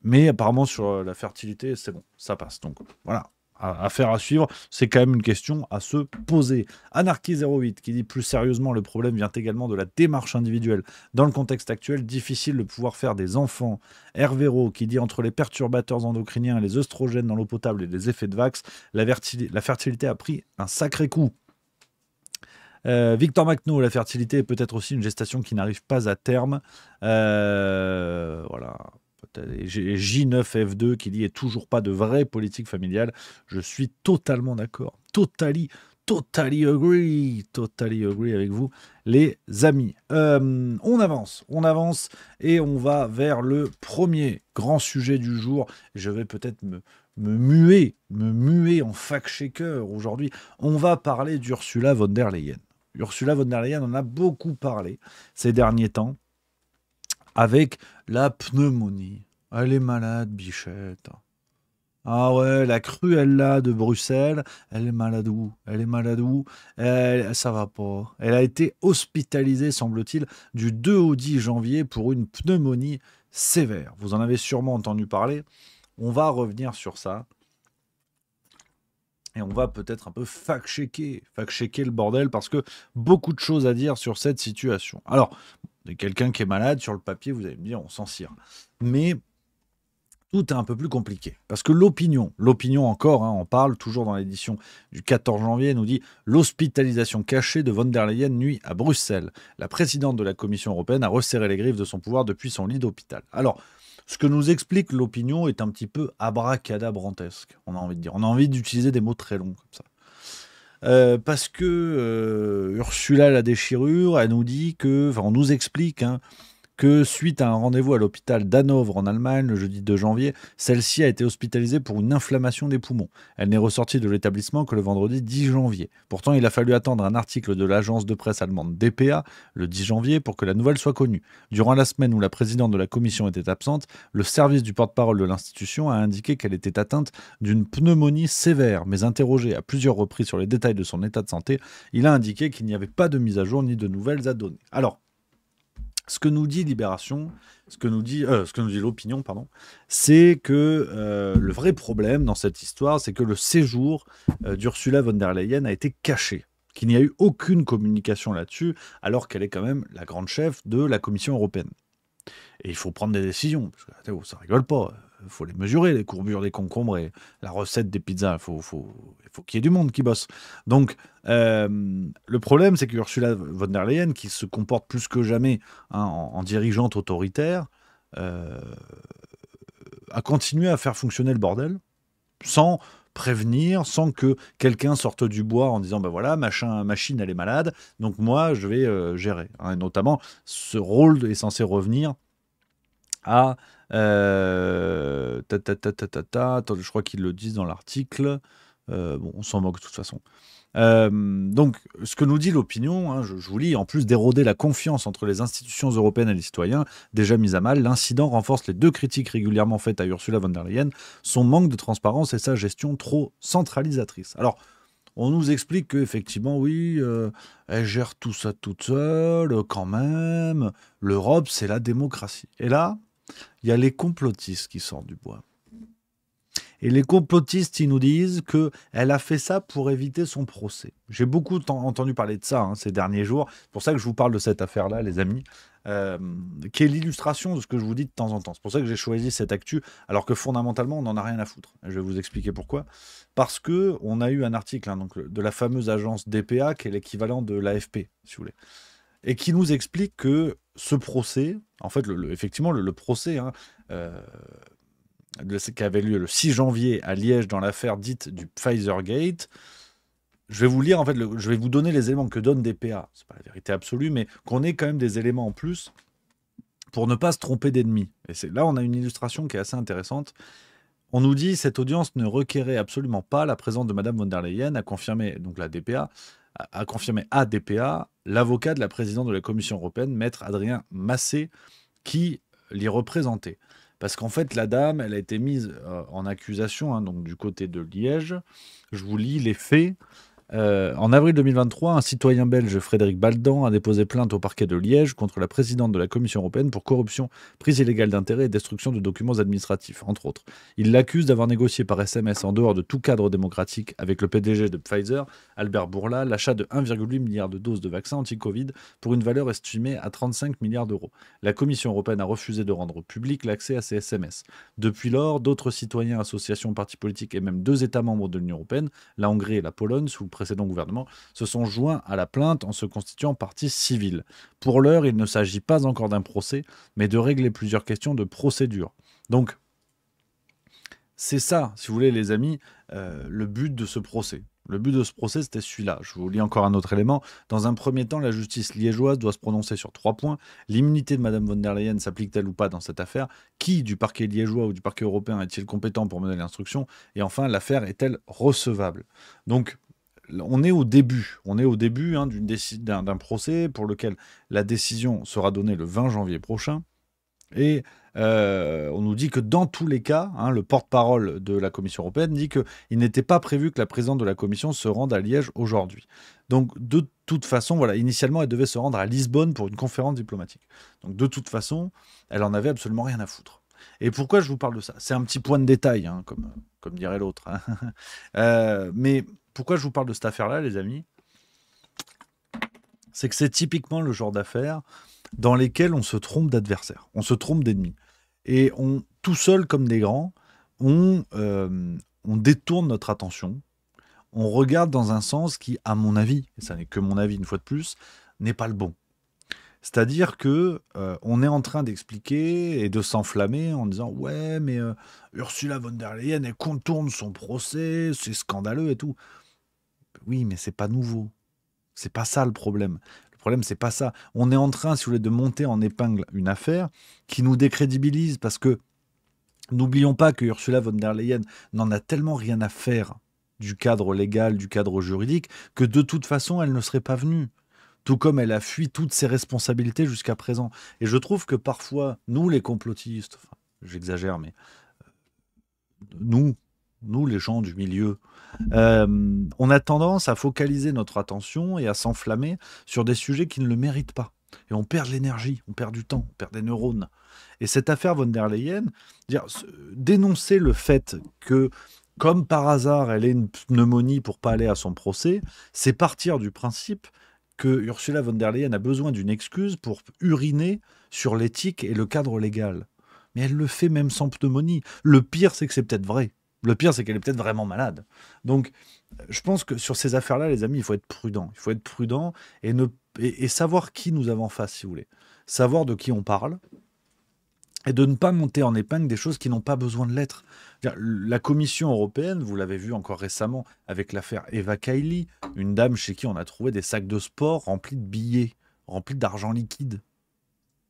mais apparemment sur la fertilité, c'est bon, ça passe. Donc voilà. Affaire à suivre, c'est quand même une question à se poser. Anarchy08 qui dit: plus sérieusement, le problème vient également de la démarche individuelle. Dans le contexte actuel, difficile de pouvoir faire des enfants. Hervéro qui dit: entre les perturbateurs endocriniens, les œstrogènes dans l'eau potable et les effets de Vax, la fertilité a pris un sacré coup. Victor Macno, la fertilité est peut-être aussi une gestation qui n'arrive pas à terme. Voilà. J9F2 qui dit: et toujours pas de vraie politique familiale. Je suis totalement d'accord. Totally agree avec vous, les amis. On avance et on va vers le premier grand sujet du jour. Je vais peut-être me muer en fact-checker aujourd'hui. On va parler d'Ursula von der Leyen. Ursula von der Leyen, on en a beaucoup parlé ces derniers temps, avec la pneumonie. Elle est malade, bichette. Ah ouais, la Cruella de Bruxelles, elle est malade où? Ça va pas. Elle a été hospitalisée, semble-t-il, du 2 au 10 janvier pour une pneumonie sévère. Vous en avez sûrement entendu parler. On va revenir sur ça. Et on va peut-être un peu fact-checker le bordel, parce que beaucoup de choses à dire sur cette situation. Alors, quelqu'un qui est malade, sur le papier, vous allez me dire, on s'en cire. Mais tout est un peu plus compliqué. Parce que l'opinion encore, on parle toujours dans l'édition du 14 janvier, nous dit « L'hospitalisation cachée de von der Leyen nuit à Bruxelles. La présidente de la Commission européenne a resserré les griffes de son pouvoir depuis son lit d'hôpital. » Alors, ce que nous explique l'opinion est un petit peu abracadabrantesque, on a envie de dire. On a envie d'utiliser des mots très longs comme ça. Parce que Ursula la déchirure, elle nous dit que, on nous explique que suite à un rendez-vous à l'hôpital d'Hanovre en Allemagne le jeudi 2 janvier, celle-ci a été hospitalisée pour une inflammation des poumons. Elle n'est ressortie de l'établissement que le vendredi 10 janvier. Pourtant, il a fallu attendre un article de l'agence de presse allemande dpa le 10 janvier pour que la nouvelle soit connue. Durant la semaine où la présidente de la commission était absente, le service du porte-parole de l'institution a indiqué qu'elle était atteinte d'une pneumonie sévère, mais interrogé à plusieurs reprises sur les détails de son état de santé, il a indiqué qu'il n'y avait pas de mise à jour ni de nouvelles à donner. Alors, ce que nous dit Libération, ce que nous dit l'opinion, c'est que le vrai problème dans cette histoire, c'est que le séjour d'Ursula von der Leyen a été caché, qu'il n'y a eu aucune communication là-dessus, alors qu'elle est quand même la grande chef de la Commission européenne. Et il faut prendre des décisions, parce que ça rigole pas. Il faut les mesurer, les courbures des concombres et la recette des pizzas. Il faut qu'il y ait du monde qui bosse. Donc, le problème, c'est qu'Ursula von der Leyen, qui se comporte plus que jamais en dirigeante autoritaire, a continué à faire fonctionner le bordel sans prévenir, sans que quelqu'un sorte du bois en disant, ben voilà, machine, elle est malade, donc moi, je vais gérer. Et notamment, ce rôle est censé revenir à... Attends, je crois qu'ils le disent dans l'article. Bon, on s'en moque de toute façon. Donc, ce que nous dit l'opinion, je vous lis, en plus d'éroder la confiance entre les institutions européennes et les citoyens, déjà mise à mal, l'incident renforce les deux critiques régulièrement faites à Ursula von der Leyen, son manque de transparence et sa gestion trop centralisatrice. Alors, on nous explique qu'effectivement, oui, elle gère tout ça toute seule, quand même. L'Europe, c'est la démocratie. Et là, il y a les complotistes qui sortent du bois. Et les complotistes, ils nous disent qu'elle a fait ça pour éviter son procès. J'ai beaucoup entendu parler de ça ces derniers jours. C'est pour ça que je vous parle de cette affaire-là, les amis, qui est l'illustration de ce que je vous dis de temps en temps. C'est pour ça que j'ai choisi cette actu, alors que fondamentalement, on n'en a rien à foutre. Je vais vous expliquer pourquoi. Parce qu'on a eu un article donc, de la fameuse agence dpa, qui est l'équivalent de l'AFP, si vous voulez, et qui nous explique que ce procès, en fait, effectivement, le procès qui avait lieu le 6 janvier à Liège dans l'affaire dite du Pfizergate, je vais vous lire, en fait, je vais vous donner les éléments que donne dpa. C'est pas la vérité absolue, mais qu'on ait quand même des éléments en plus pour ne pas se tromper d'ennemis. Et là, on a une illustration qui est assez intéressante. On nous dit cette audience ne requérait absolument pas la présence de Madame von der Leyen, a confirmé donc la dpa, a confirmé à dpa l'avocat de la présidente de la Commission européenne, maître Adrien Massé, qui l'y représentait. Parce qu'en fait, la dame, elle a été mise en accusation, donc du côté de Liège. Je vous lis les faits. En avril 2023, un citoyen belge, Frédéric Baldan, a déposé plainte au parquet de Liège contre la présidente de la Commission européenne pour corruption, prise illégale d'intérêt et destruction de documents administratifs, entre autres. Il l'accuse d'avoir négocié par SMS en dehors de tout cadre démocratique avec le PDG de Pfizer, Albert Bourla, l'achat de 1,8 milliard de doses de vaccins anti-Covid pour une valeur estimée à 35 milliards d'euros. La Commission européenne a refusé de rendre public l'accès à ces SMS. Depuis lors, d'autres citoyens, associations, partis politiques et même 2 États membres de l'Union européenne, la Hongrie et la Pologne, sous le précédent gouvernement, se sont joints à la plainte en se constituant partie civile. Pour l'heure, il ne s'agit pas encore d'un procès, mais de régler plusieurs questions de procédure. Donc, c'est ça, si vous voulez, les amis, le but de ce procès. Le but de ce procès, c'était celui-là. Je vous lis encore un autre élément. Dans un premier temps, la justice liégeoise doit se prononcer sur 3 points. L'immunité de Mme von der Leyen s'applique-t-elle ou pas dans cette affaire? Qui du parquet liégeois ou du parquet européen est-il compétent pour mener l'instruction? Et enfin, l'affaire est-elle recevable? Donc, on est au début. On est au début d'un procès pour lequel la décision sera donnée le 20 janvier prochain. Et on nous dit que dans tous les cas, le porte-parole de la Commission européenne dit qu'il n'était pas prévu que la présidente de la Commission se rende à Liège aujourd'hui. Donc de toute façon, voilà, initialement, elle devait se rendre à Lisbonne pour une conférence diplomatique. Donc de toute façon, elle en avait absolument rien à foutre. Et pourquoi je vous parle de ça? C'est un petit point de détail, hein, comme dirait l'autre. Hein. Mais pourquoi je vous parle de cette affaire-là, les amis? C'est que c'est typiquement le genre d'affaires dans lesquelles on se trompe d'adversaire, on se trompe d'ennemi. Et tout seul comme des grands, on détourne notre attention, on regarde dans un sens qui, à mon avis, et ça n'est que mon avis une fois de plus, n'est pas le bon. C'est-à-dire que on est en train d'expliquer et de s'enflammer en disant ouais mais Ursula von der Leyen elle contourne son procès, c'est scandaleux et tout. Oui mais c'est pas nouveau, c'est pas ça le problème. Le problème c'est pas ça. On est en train si vous voulez de monter en épingle une affaire qui nous décrédibilise parce que n'oublions pas que Ursula von der Leyen n'en a tellement rien à faire du cadre légal, du cadre juridique que de toute façon elle ne serait pas venue. Tout comme elle a fui toutes ses responsabilités jusqu'à présent. Et je trouve que parfois, nous les complotistes, enfin, j'exagère, mais nous les gens du milieu, on a tendance à focaliser notre attention et à s'enflammer sur des sujets qui ne le méritent pas. Et on perd de l'énergie, on perd du temps, on perd des neurones. Et cette affaire von der Leyen, dénoncer le fait que, comme par hasard, elle ait une pneumonie pour pas aller à son procès, c'est partir du principe que Ursula von der Leyen a besoin d'une excuse pour uriner sur l'éthique et le cadre légal. Mais elle le fait même sans pneumonie. Le pire, c'est que c'est peut-être vrai. Le pire, c'est qu'elle est peut-être vraiment malade. Donc, je pense que sur ces affaires-là, les amis, il faut être prudent. Il faut être prudent et savoir qui nous avons en face, si vous voulez. Savoir de qui on parle et de ne pas monter en épingle des choses qui n'ont pas besoin de l'être. La Commission européenne, vous l'avez vu encore récemment avec l'affaire Eva Kaili, une dame chez qui on a trouvé des sacs de sport remplis de billets, remplis d'argent liquide.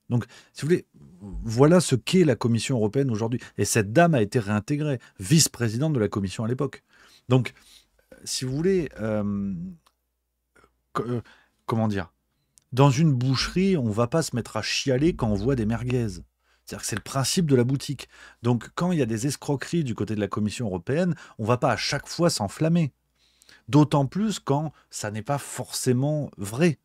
Donc, si vous voulez, voilà ce qu'est la Commission européenne aujourd'hui. Et cette dame a été réintégrée, vice-présidente de la Commission à l'époque. Donc, si vous voulez, comment dire, dans une boucherie, on ne va pas se mettre à chialer quand on voit des merguez. C'est-à-dire que c'est le principe de la boutique. Donc, quand il y a des escroqueries du côté de la Commission européenne, on ne va pas à chaque fois s'enflammer. D'autant plus quand ça n'est pas forcément vrai.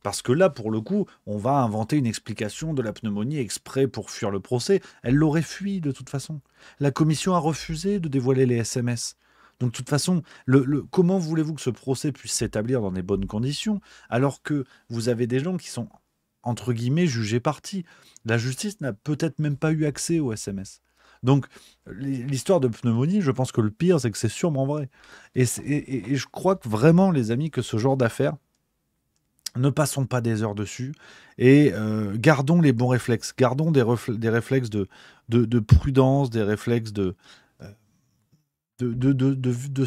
Parce que là, pour le coup, on va inventer une explication de la pneumonie exprès pour fuir le procès. Elle l'aurait fui de toute façon. La Commission a refusé de dévoiler les SMS. Donc, de toute façon, comment voulez-vous que ce procès puisse s'établir dans des bonnes conditions alors que vous avez des gens qui sont entre guillemets, jugés partis. La justice n'a peut-être même pas eu accès aux SMS. Donc, l'histoire de pneumonie, je pense que le pire, c'est que c'est sûrement vrai. Et je crois que vraiment, les amis, que ce genre d'affaires, ne passons pas des heures dessus et gardons les bons réflexes. Gardons des réflexes de prudence, des réflexes de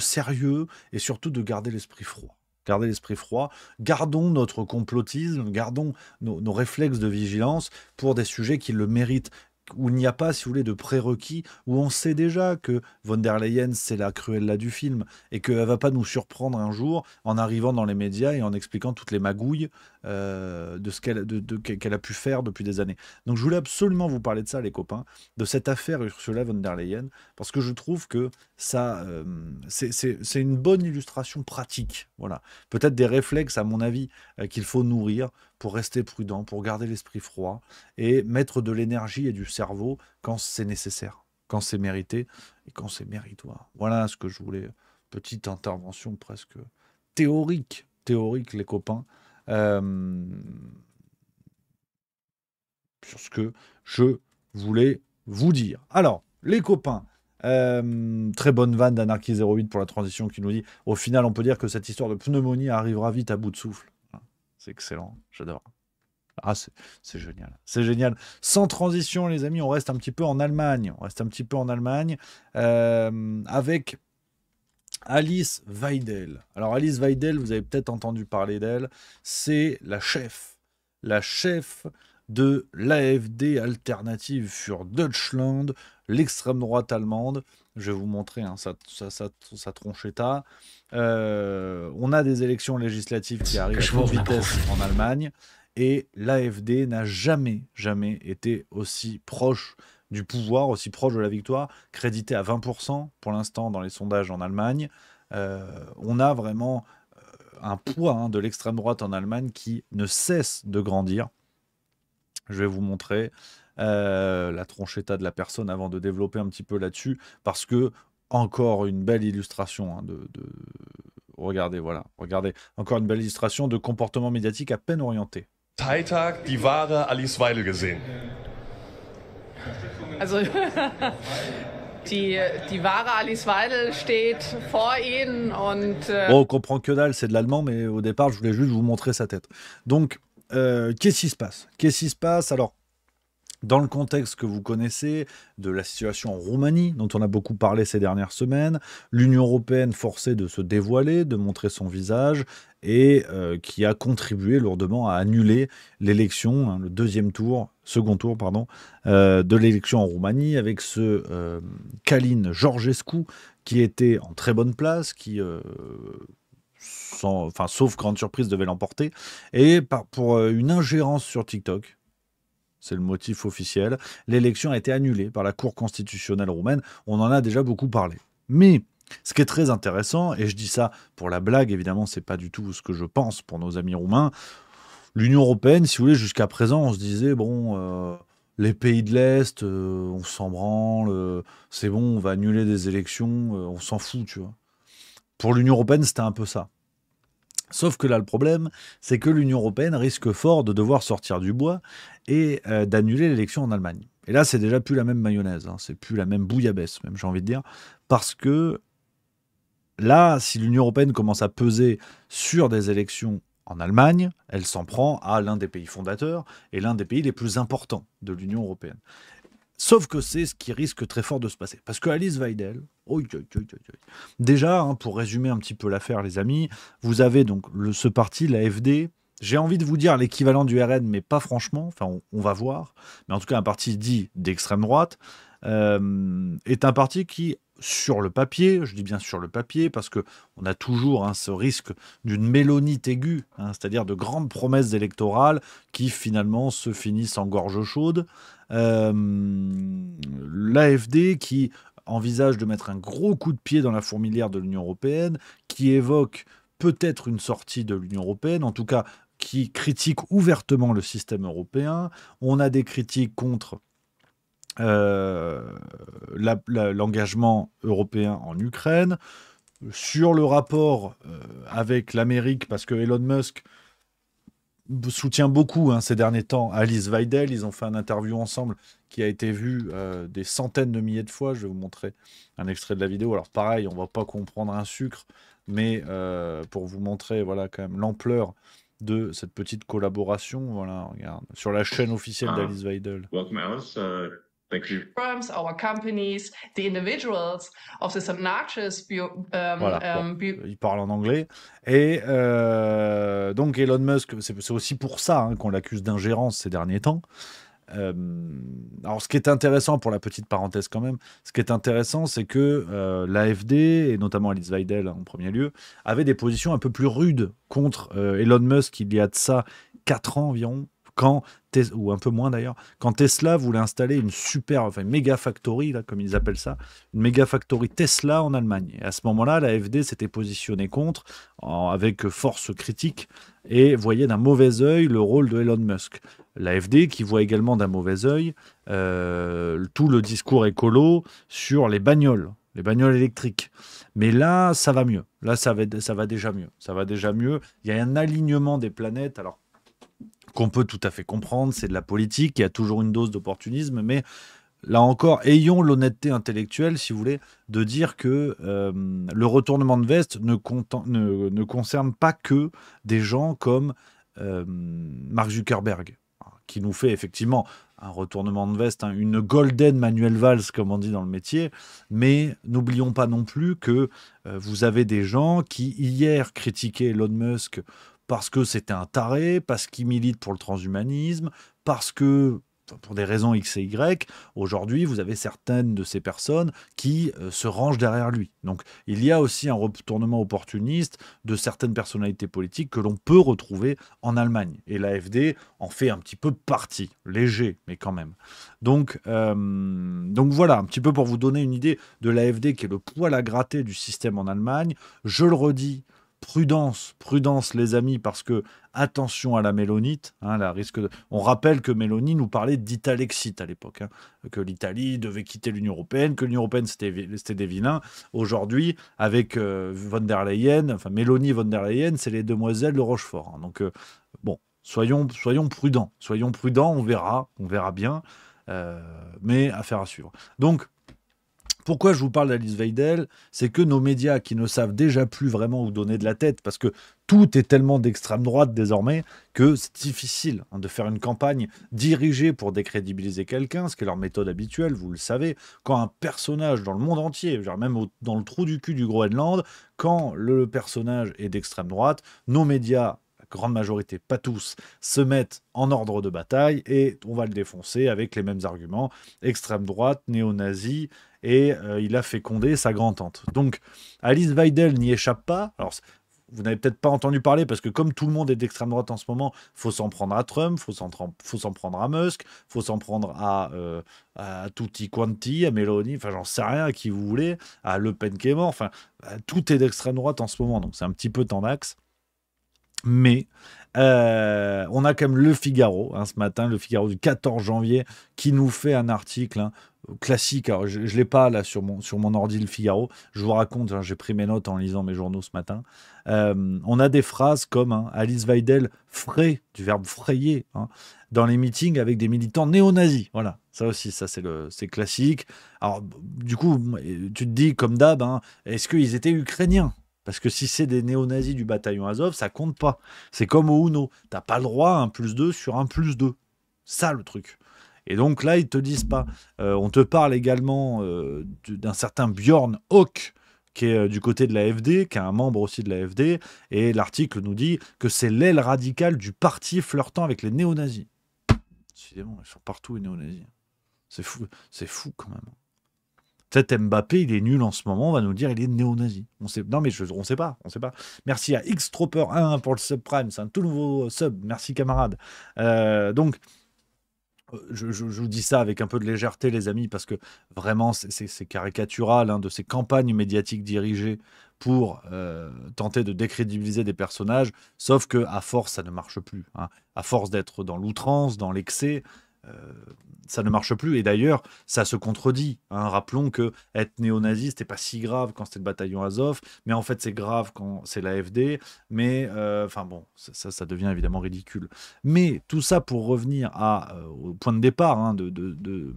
sérieux et surtout de garder l'esprit froid. Gardez l'esprit froid, gardons notre complotisme, gardons nos réflexes de vigilance pour des sujets qui le méritent, où il n'y a pas, si vous voulez, de prérequis, où on sait déjà que von der Leyen, c'est la Cruella du film, et qu'elle ne va pas nous surprendre un jour en arrivant dans les médias et en expliquant toutes les magouilles de ce qu'elle a pu faire depuis des années. Donc je voulais absolument vous parler de ça, les copains, de cette affaire Ursula von der Leyen, parce que je trouve que ça, c'est une bonne illustration pratique. Voilà. Peut-être des réflexes, à mon avis, qu'il faut nourrir pour rester prudent, pour garder l'esprit froid et mettre de l'énergie et du cerveau quand c'est nécessaire, quand c'est mérité et quand c'est méritoire. Voilà ce que je voulais. Petite intervention presque théorique, les copains, sur ce que je voulais vous dire. Alors, les copains, très bonne vanne d'Anarchy08 pour la transition qui nous dit au final, on peut dire que cette histoire de pneumonie arrivera vite à bout de souffle. C'est excellent, j'adore. Ah, c'est génial. C'est génial. Sans transition, les amis, on reste un petit peu en Allemagne. Avec Alice Weidel. Alors, Alice Weidel, vous avez peut-être entendu parler d'elle. C'est la chef de l'AfD Alternative für Deutschland, l'extrême droite allemande. Je vais vous montrer sa tronchetta. On a des élections législatives qui arrivent à toute vitesse en Allemagne et l'AfD n'a jamais été aussi proche du pouvoir, aussi proche de la victoire, crédité à 20% pour l'instant dans les sondages en Allemagne. On a vraiment un poids de l'extrême droite en Allemagne qui ne cesse de grandir. Je vais vous montrer la tronchetta de la personne avant de développer un petit peu là-dessus, parce que encore une belle illustration hein, Regardez, voilà, regardez, encore une belle illustration de comportement médiatique à peine orienté. Parteitag die wahre Alice Weidel gesehen? Also die wahre Alice Weidel steht vor Ihnen und Bon, on comprend que dalle, c'est de l'allemand, mais au départ, je voulais juste vous montrer sa tête. Donc, qu'est-ce qui se passe? Qu'est-ce qui se passe? Alors, dans le contexte que vous connaissez de la situation en Roumanie, dont on a beaucoup parlé ces dernières semaines, l'Union européenne forcée de se dévoiler, de montrer son visage, et qui a contribué lourdement à annuler l'élection, hein, second tour, de l'élection en Roumanie, avec ce Călin Georgescu, qui était en très bonne place, qui, sauf grande surprise, devait l'emporter, et pour une ingérence sur TikTok, c'est le motif officiel, l'élection a été annulée par la Cour constitutionnelle roumaine. On en a déjà beaucoup parlé. Mais ce qui est très intéressant, et je dis ça pour la blague, évidemment, c'est pas du tout ce que je pense pour nos amis roumains. L'Union européenne, si vous voulez, jusqu'à présent, on se disait, bon, les pays de l'Est, on s'en branle, c'est bon, on va annuler des élections, on s'en fout, tu vois. Pour l'Union européenne, c'était un peu ça. Sauf que là, le problème, c'est que l'Union européenne risque fort de devoir sortir du bois et d'annuler l'élection en Allemagne. Et là, c'est déjà plus la même mayonnaise, hein, c'est plus la même bouillabaisse, même j'ai envie de dire, parce que là, si l'Union européenne commence à peser sur des élections en Allemagne, elle s'en prend à l'un des pays fondateurs et l'un des pays les plus importants de l'Union européenne. Sauf que c'est ce qui risque très fort de se passer. Parce que Alice Weidel, déjà, hein, pour résumer un petit peu l'affaire, les amis, vous avez donc ce parti, l'AfD, j'ai envie de vous dire l'équivalent du RN, mais pas franchement, enfin on va voir, mais en tout cas un parti dit d'extrême droite, est un parti qui, sur le papier, je dis bien sur le papier, parce qu'on a toujours hein, ce risque d'une mélonite aiguë, hein, c'est-à-dire de grandes promesses électorales qui finalement se finissent en gorge chaude. L'AfD qui envisage de mettre un gros coup de pied dans la fourmilière de l'Union européenne, qui évoque peut-être une sortie de l'Union européenne, en tout cas qui critique ouvertement le système européen. On a des critiques contre l'engagement européen en Ukraine, sur le rapport avec l'Amérique, parce que Elon Musk soutient beaucoup hein, ces derniers temps Alice Weidel. Ils ont fait une interview ensemble qui a été vue des centaines de milliers de fois. Je vais vous montrer un extrait de la vidéo. Alors pareil, on ne va pas comprendre un sucre, mais pour vous montrer voilà, quand même l'ampleur de cette petite collaboration. Voilà, regarde, sur la chaîne officielle d'Alice Weidel. Welcome, Alice. Thank you. Firms, our companies, the individuals of this obnoxious Voilà, bon, il parle en anglais. Et donc Elon Musk, c'est aussi pour ça hein, qu'on l'accuse d'ingérence ces derniers temps. Alors ce qui est intéressant, pour la petite parenthèse quand même, ce qui est intéressant, c'est que l'AfD, et notamment Alice Weidel en premier lieu, avait des positions un peu plus rudes contre Elon Musk il y a de ça 4 ans environ, ou un peu moins d'ailleurs, quand Tesla voulait installer une méga factory, là, comme ils appellent ça, une méga factory Tesla en Allemagne. Et à ce moment-là, l'AfD s'était positionné contre, avec force critique, et voyait d'un mauvais œil le rôle de Elon Musk. L'AfD qui voit également d'un mauvais œil tout le discours écolo sur les bagnoles électriques. Mais là, ça va mieux. Là, ça va déjà mieux. Ça va déjà mieux. Il y a un alignement des planètes. Alors, qu'on peut tout à fait comprendre, c'est de la politique, il y a toujours une dose d'opportunisme, mais là encore, ayons l'honnêteté intellectuelle, si vous voulez, de dire que le retournement de veste ne concerne pas que des gens comme Mark Zuckerberg, qui nous fait effectivement un retournement de veste, hein, une golden Manuel Valls, comme on dit dans le métier, mais n'oublions pas non plus que vous avez des gens qui, hier, critiquaient Elon Musk parce que c'était un taré, parce qu'il milite pour le transhumanisme, parce que, pour des raisons X et Y, aujourd'hui, vous avez certaines de ces personnes qui se rangent derrière lui. Donc, il y a aussi un retournement opportuniste de certaines personnalités politiques que l'on peut retrouver en Allemagne. Et l'AfD en fait un petit peu partie, léger, mais quand même. Donc voilà, un petit peu pour vous donner une idée de l'AfD qui est le poil à gratter du système en Allemagne. Je le redis, prudence, les amis, parce que attention à la mélonite. Hein, On rappelle que Mélanie nous parlait d'Italexit à l'époque, hein, que l'Italie devait quitter l'Union européenne, que l'Union européenne c'était des vilains. Aujourd'hui, avec von der Leyen, enfin Mélanie von der Leyen, c'est les demoiselles de Rochefort. Hein, donc bon, soyons prudents, on verra bien, mais affaire à suivre. Donc pourquoi je vous parle d'Alice Weidel? C'est que nos médias qui ne savent déjà plus vraiment où donner de la tête, parce que tout est tellement d'extrême droite désormais, que c'est difficile de faire une campagne dirigée pour décrédibiliser quelqu'un, ce qui est leur méthode habituelle, vous le savez. Quand un personnage dans le monde entier, genre même dans le trou du cul du Groenland, quand le personnage est d'extrême droite, nos médias, la grande majorité, pas tous, se mettent en ordre de bataille et on va le défoncer avec les mêmes arguments, extrême droite, néo-nazi, et il a fécondé sa grand-tante. Donc, Alice Weidel n'y échappe pas. Alors, vous n'avez peut-être pas entendu parler, parce que comme tout le monde est d'extrême droite en ce moment, il faut s'en prendre à Trump, il faut s'en prendre à Musk, il faut s'en prendre à Tutti Quanti, à Meloni, enfin j'en sais rien, à qui vous voulez, à Le Pen qui est mort, enfin, tout est d'extrême droite en ce moment, donc c'est un petit peu tendax. Mais on a quand même Le Figaro, hein, ce matin, Le Figaro du 14 janvier, qui nous fait un article, hein, classique. Alors, je ne l'ai pas là sur mon ordi, Le Figaro. Je vous raconte, hein, j'ai pris mes notes en lisant mes journaux ce matin. On a des phrases comme hein, Alice Weidel fraye, du verbe frayer, hein, dans les meetings avec des militants néo-nazis. Voilà, ça aussi, c'est classique. Alors, du coup, tu te dis, comme d'hab, hein, est-ce qu'ils étaient ukrainiens? Parce que si c'est des néo-nazis du bataillon Azov, ça compte pas. C'est comme au Uno. T'as pas le droit à 1+2 sur 1+2. Ça, le truc. Et donc là, ils te disent pas. On te parle également d'un certain Björn Höck, qui est du côté de l'AfD, qui est un membre aussi de l'AfD. Et l'article nous dit que c'est l'aile radicale du parti flirtant avec les néo-nazis. Décidément, ils sont partout, les néo-nazis. C'est fou quand même. Peut-être Mbappé, il est nul en ce moment, on va nous dire il est néo-nazi. Non mais on sait pas. Merci à Xtroper1 pour le subprime, c'est un tout nouveau sub, merci camarade. Donc, je vous dis ça avec un peu de légèreté les amis, parce que vraiment c'est caricatural hein, de ces campagnes médiatiques dirigées pour tenter de décrédibiliser des personnages, sauf que à force ça ne marche plus. Hein. À force d'être dans l'outrance, dans l'excès, ça ne marche plus. Et d'ailleurs, ça se contredit. Hein. Rappelons que être néo-nazi, c'était pas si grave quand c'était le bataillon Azov, mais en fait, c'est grave quand c'est l'AfD. Mais, enfin bon, ça devient évidemment ridicule. Mais tout ça pour revenir au point de départ hein, de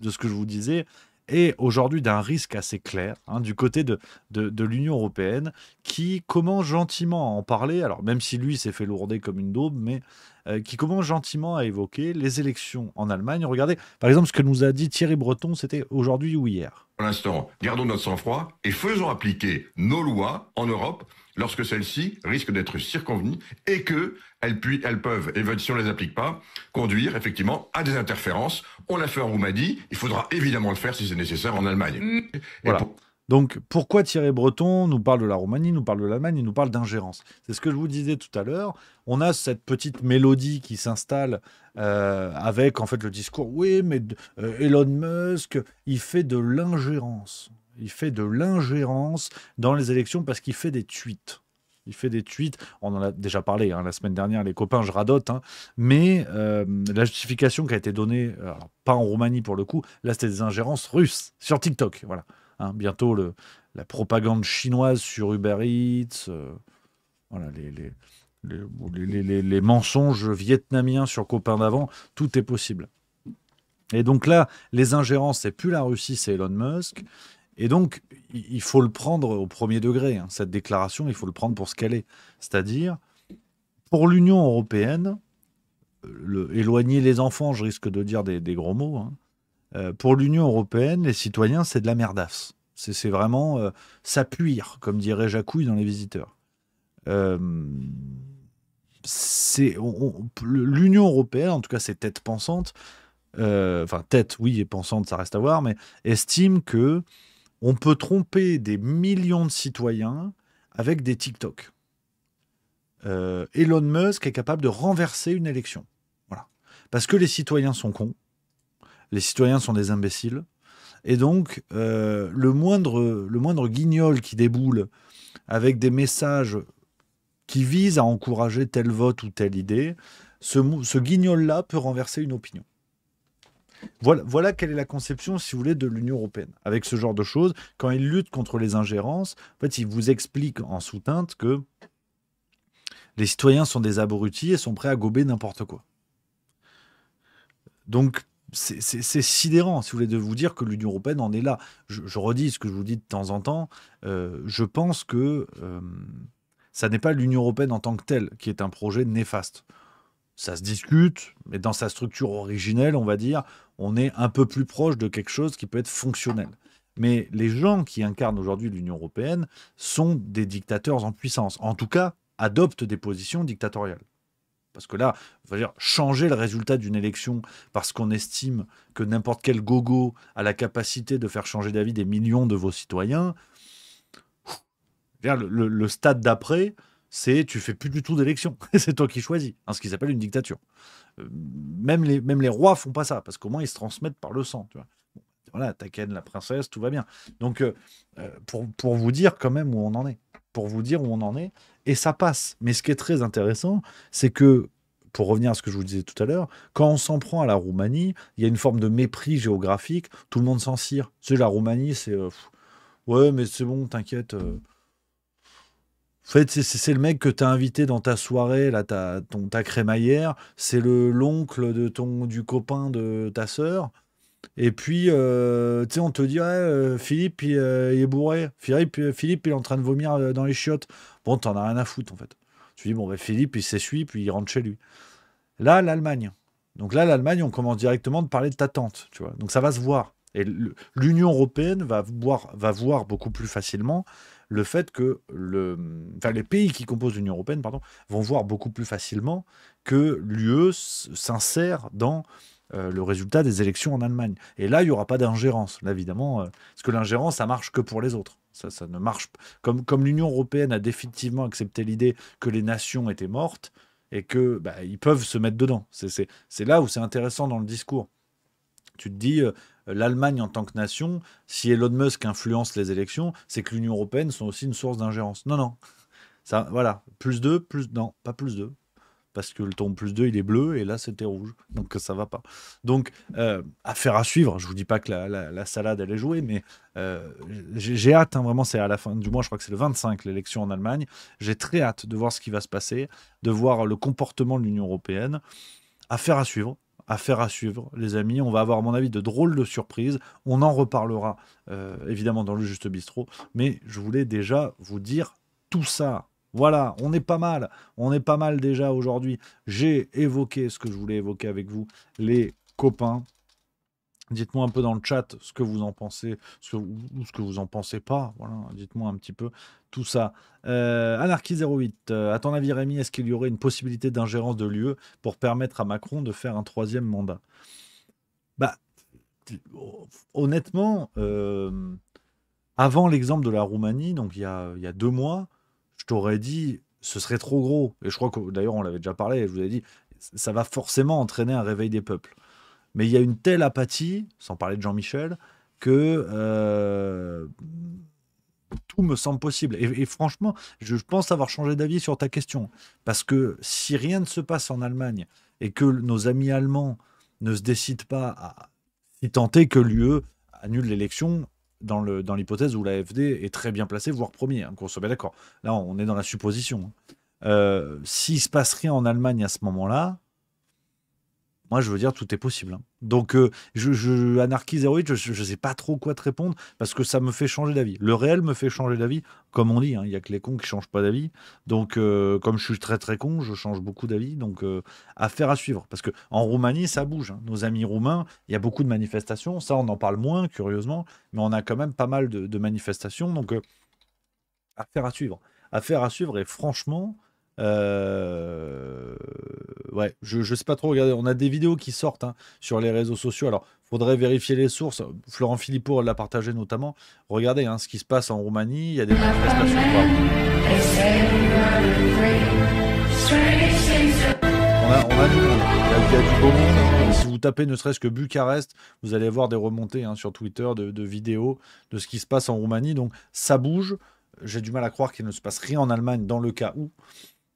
ce que je vous disais, et aujourd'hui d'un risque assez clair hein, du côté de l'Union européenne, qui commence gentiment à en parler, alors même si lui s'est fait lourder comme une daube, mais qui commence gentiment à évoquer les élections en Allemagne. Regardez, par exemple, ce que nous a dit Thierry Breton, c'était aujourd'hui ou hier. Pour l'instant, gardons notre sang-froid et faisons appliquer nos lois en Europe lorsque celles-ci risquent d'être circonvenues et qu'elles peuvent, et si on ne les applique pas, conduire effectivement à des interférences. On l'a fait en Roumanie, il faudra évidemment le faire si c'est nécessaire en Allemagne. Voilà. Donc, pourquoi Thierry Breton nous parle de la Roumanie, nous parle de l'Allemagne, il nous parle d'ingérence? C'est ce que je vous disais tout à l'heure. On a cette petite mélodie qui s'installe avec en fait le discours. Oui, mais Elon Musk, il fait de l'ingérence. Il fait de l'ingérence dans les élections parce qu'il fait des tweets. Il fait des tweets, on en a déjà parlé hein, la semaine dernière, les copains, je radote, hein, mais la justification qui a été donnée, alors, pas en Roumanie pour le coup, là c'était des ingérences russes sur TikTok, voilà. Hein, bientôt la propagande chinoise sur Uber Eats, voilà, les mensonges vietnamiens sur copains d'avant, tout est possible. Et donc là, les ingérences, c'est plus la Russie, c'est Elon Musk. Et donc, il faut le prendre au premier degré. Hein. Cette déclaration, il faut le prendre pour ce qu'elle est. C'est-à-dire, pour l'Union européenne, éloigner les enfants, je risque de dire des gros mots, hein. Pour l'Union européenne, les citoyens, c'est de la merdasse. C'est vraiment s'appuyer, comme dirait Jacouille dans Les Visiteurs. L'Union européenne, en tout cas ses têtes pensantes, enfin tête, oui, et pensante, ça reste à voir, mais estime que on peut tromper des millions de citoyens avec des TikTok. Elon Musk est capable de renverser une élection. Voilà. Parce que les citoyens sont cons. Les citoyens sont des imbéciles. Et donc, le moindre guignol qui déboule avec des messages qui visent à encourager tel vote ou telle idée, ce guignol-là peut renverser une opinion. Voilà quelle est la conception, si vous voulez, de l'Union européenne. Avec ce genre de choses, quand il lutte contre les ingérences, en fait, il vous explique en sous-teinte que les citoyens sont des abrutis et sont prêts à gober n'importe quoi. Donc, c'est sidérant, si vous voulez, de vous dire que l'Union européenne en est là. Je redis ce que je vous dis de temps en temps. Je pense que ça n'est pas l'Union européenne en tant que telle qui est un projet néfaste. Ça se discute, mais dans sa structure originelle, on va dire, on est un peu plus proche de quelque chose qui peut être fonctionnel. Mais les gens qui incarnent aujourd'hui l'Union européenne sont des dictateurs en puissance. En tout cas, adoptent des positions dictatoriales. Parce que là, on va dire, changer le résultat d'une élection parce qu'on estime que n'importe quel gogo a la capacité de faire changer d'avis des millions de vos citoyens, le stade d'après, c'est tu fais plus du tout d'élection. C'est toi qui choisis, ce qui s'appelle une dictature. Même les rois font pas ça, parce qu'au moins ils se transmettent par le sang. Tu vois. Voilà, Taken, la princesse, tout va bien. Donc, pour vous dire quand même où on en est. Pour vous dire où on en est, et ça passe. Mais ce qui est très intéressant, c'est que, pour revenir à ce que je vous disais tout à l'heure, quand on s'en prend à la Roumanie, il y a une forme de mépris géographique, tout le monde s'en cire. Tu sais, la Roumanie, c'est... ouais, mais c'est bon, t'inquiète. En fait, c'est le mec que tu as invité dans ta soirée, là, ta crémaillère, c'est l'oncle du copain de ta sœur. Et puis, tu sais, on te dit, Philippe, il est bourré. Philippe, il est en train de vomir dans les chiottes. Bon, t'en as rien à foutre, en fait. Tu dis, bon, Philippe, il s'essuie, puis il rentre chez lui. Là, l'Allemagne. Donc là, l'Allemagne, on commence directement de parler de ta tante, tu vois. Donc ça va se voir. Et l'Union européenne va voir beaucoup plus facilement le fait que les pays qui composent l'Union européenne, vont voir beaucoup plus facilement que l'UE s'insère dans le résultat des élections en Allemagne. Et là, il n'y aura pas d'ingérence, là, évidemment, parce que l'ingérence, ça marche que pour les autres. Ça ne marche pas. Comme l'Union européenne a définitivement accepté l'idée que les nations étaient mortes et que ils peuvent se mettre dedans. C'est là où c'est intéressant dans le discours. Tu te dis, l'Allemagne en tant que nation, si Elon Musk influence les élections, c'est que l'Union européenne sont aussi une source d'ingérence. Non. Ça, voilà. Non, pas plus 2. Parce que ton plus 2, il est bleu, et là, c'était rouge. Donc, ça va pas. Donc, affaire à suivre. Je vous dis pas que la salade, elle est jouée, mais j'ai hâte, vraiment, c'est à la fin du mois, je crois que c'est le 25, l'élection en Allemagne. J'ai très hâte de voir ce qui va se passer, de voir le comportement de l'Union européenne. Affaire à suivre. Affaire à suivre, les amis. On va avoir, à mon avis, de drôles de surprises. On en reparlera, évidemment, dans le Juste Bistrot. Mais je voulais déjà vous dire tout ça. Voilà, on est pas mal. On est pas mal déjà aujourd'hui. J'ai évoqué ce que je voulais évoquer avec vous, les copains. Dites-moi un peu dans le chat ce que vous en pensez, ou ce que vous en pensez pas. Voilà, dites-moi un petit peu tout ça. Anarchy08, à ton avis, Rémi, est-ce qu'il y aurait une possibilité d'ingérence de l'UE pour permettre à Macron de faire un 3e mandat? Honnêtement, avant l'exemple de la Roumanie, donc il y a 2 mois, je t'aurais dit ce serait trop gros. Et je crois que d'ailleurs on l'avait déjà parlé, je vous avais dit ça va forcément entraîner un réveil des peuples. Mais il y a une telle apathie, sans parler de Jean-Michel, que tout me semble possible. Et franchement, je pense avoir changé d'avis sur ta question. Parce que si rien ne se passe en Allemagne et que nos amis allemands ne se décident pas à si tenter que l'UE annule l'élection dans l'hypothèse où l'AfD est très bien placée, voire premier, qu'on soit bien d'accord. Là, on est dans la supposition. S'il ne se passe rien en Allemagne à ce moment-là, moi, je veux dire, tout est possible. Donc, Anarchy 08, je ne sais pas trop quoi te répondre parce que ça me fait changer d'avis. Le réel me fait changer d'avis. Comme on dit, il n'y a que les cons qui ne changent pas d'avis. Donc, comme je suis très très con, je change beaucoup d'avis. Donc, affaire à suivre. Parce qu'en Roumanie, ça bouge. Nos amis roumains, il y a beaucoup de manifestations. Ça, on en parle moins, curieusement. Mais on a quand même pas mal de manifestations. Donc, affaire à suivre. Affaire à suivre. Et franchement... ouais, je sais pas trop. Regardez, on a des vidéos qui sortent sur les réseaux sociaux. Alors, faudrait vérifier les sources. Florent Philippot l'a partagé notamment. Regardez ce qui se passe en Roumanie. Il y a des manifestations. On a du monde. Il y a du beau monde. Si vous tapez ne serait-ce que Bucarest, vous allez voir des remontées sur Twitter de vidéos de ce qui se passe en Roumanie. Donc, ça bouge. j'ai du mal à croire qu'il ne se passe rien en Allemagne dans le cas où.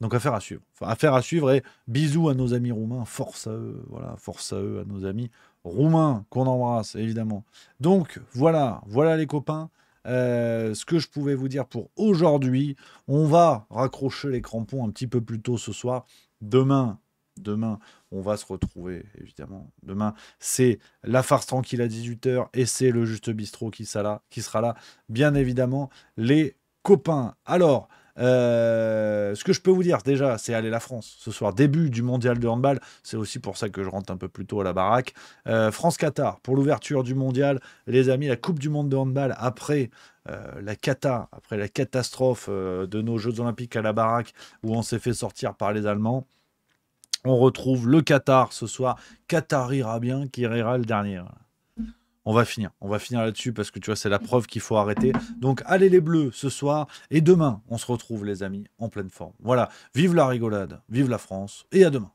Donc affaire à suivre. Enfin, affaire à suivre et bisous à nos amis roumains. Force à eux. Voilà, force à eux, à nos amis roumains qu'on embrasse, évidemment. Donc voilà les copains. Ce que je pouvais vous dire pour aujourd'hui. On va raccrocher les crampons un petit peu plus tôt ce soir. Demain, on va se retrouver, évidemment. Demain, c'est la farce tranquille à 18h et c'est le Juste Bistrot qui sera là, bien évidemment, les copains. Alors, ce que je peux vous dire déjà, c'est aller la France ce soir, début du mondial de handball. C'est aussi pour ça que je rentre un peu plus tôt à la baraque. France-Qatar pour l'ouverture du mondial. Les amis, la Coupe du monde de handball après la catastrophe de nos Jeux Olympiques à la baraque où on s'est fait sortir par les Allemands. On retrouve le Qatar ce soir. Qatar rira bien, qui rira le dernier. On va finir là-dessus parce que tu vois, c'est la preuve qu'il faut arrêter. Donc, allez les Bleus ce soir. Et demain, on se retrouve, les amis, en pleine forme. Voilà, vive la rigolade, vive la France et à demain.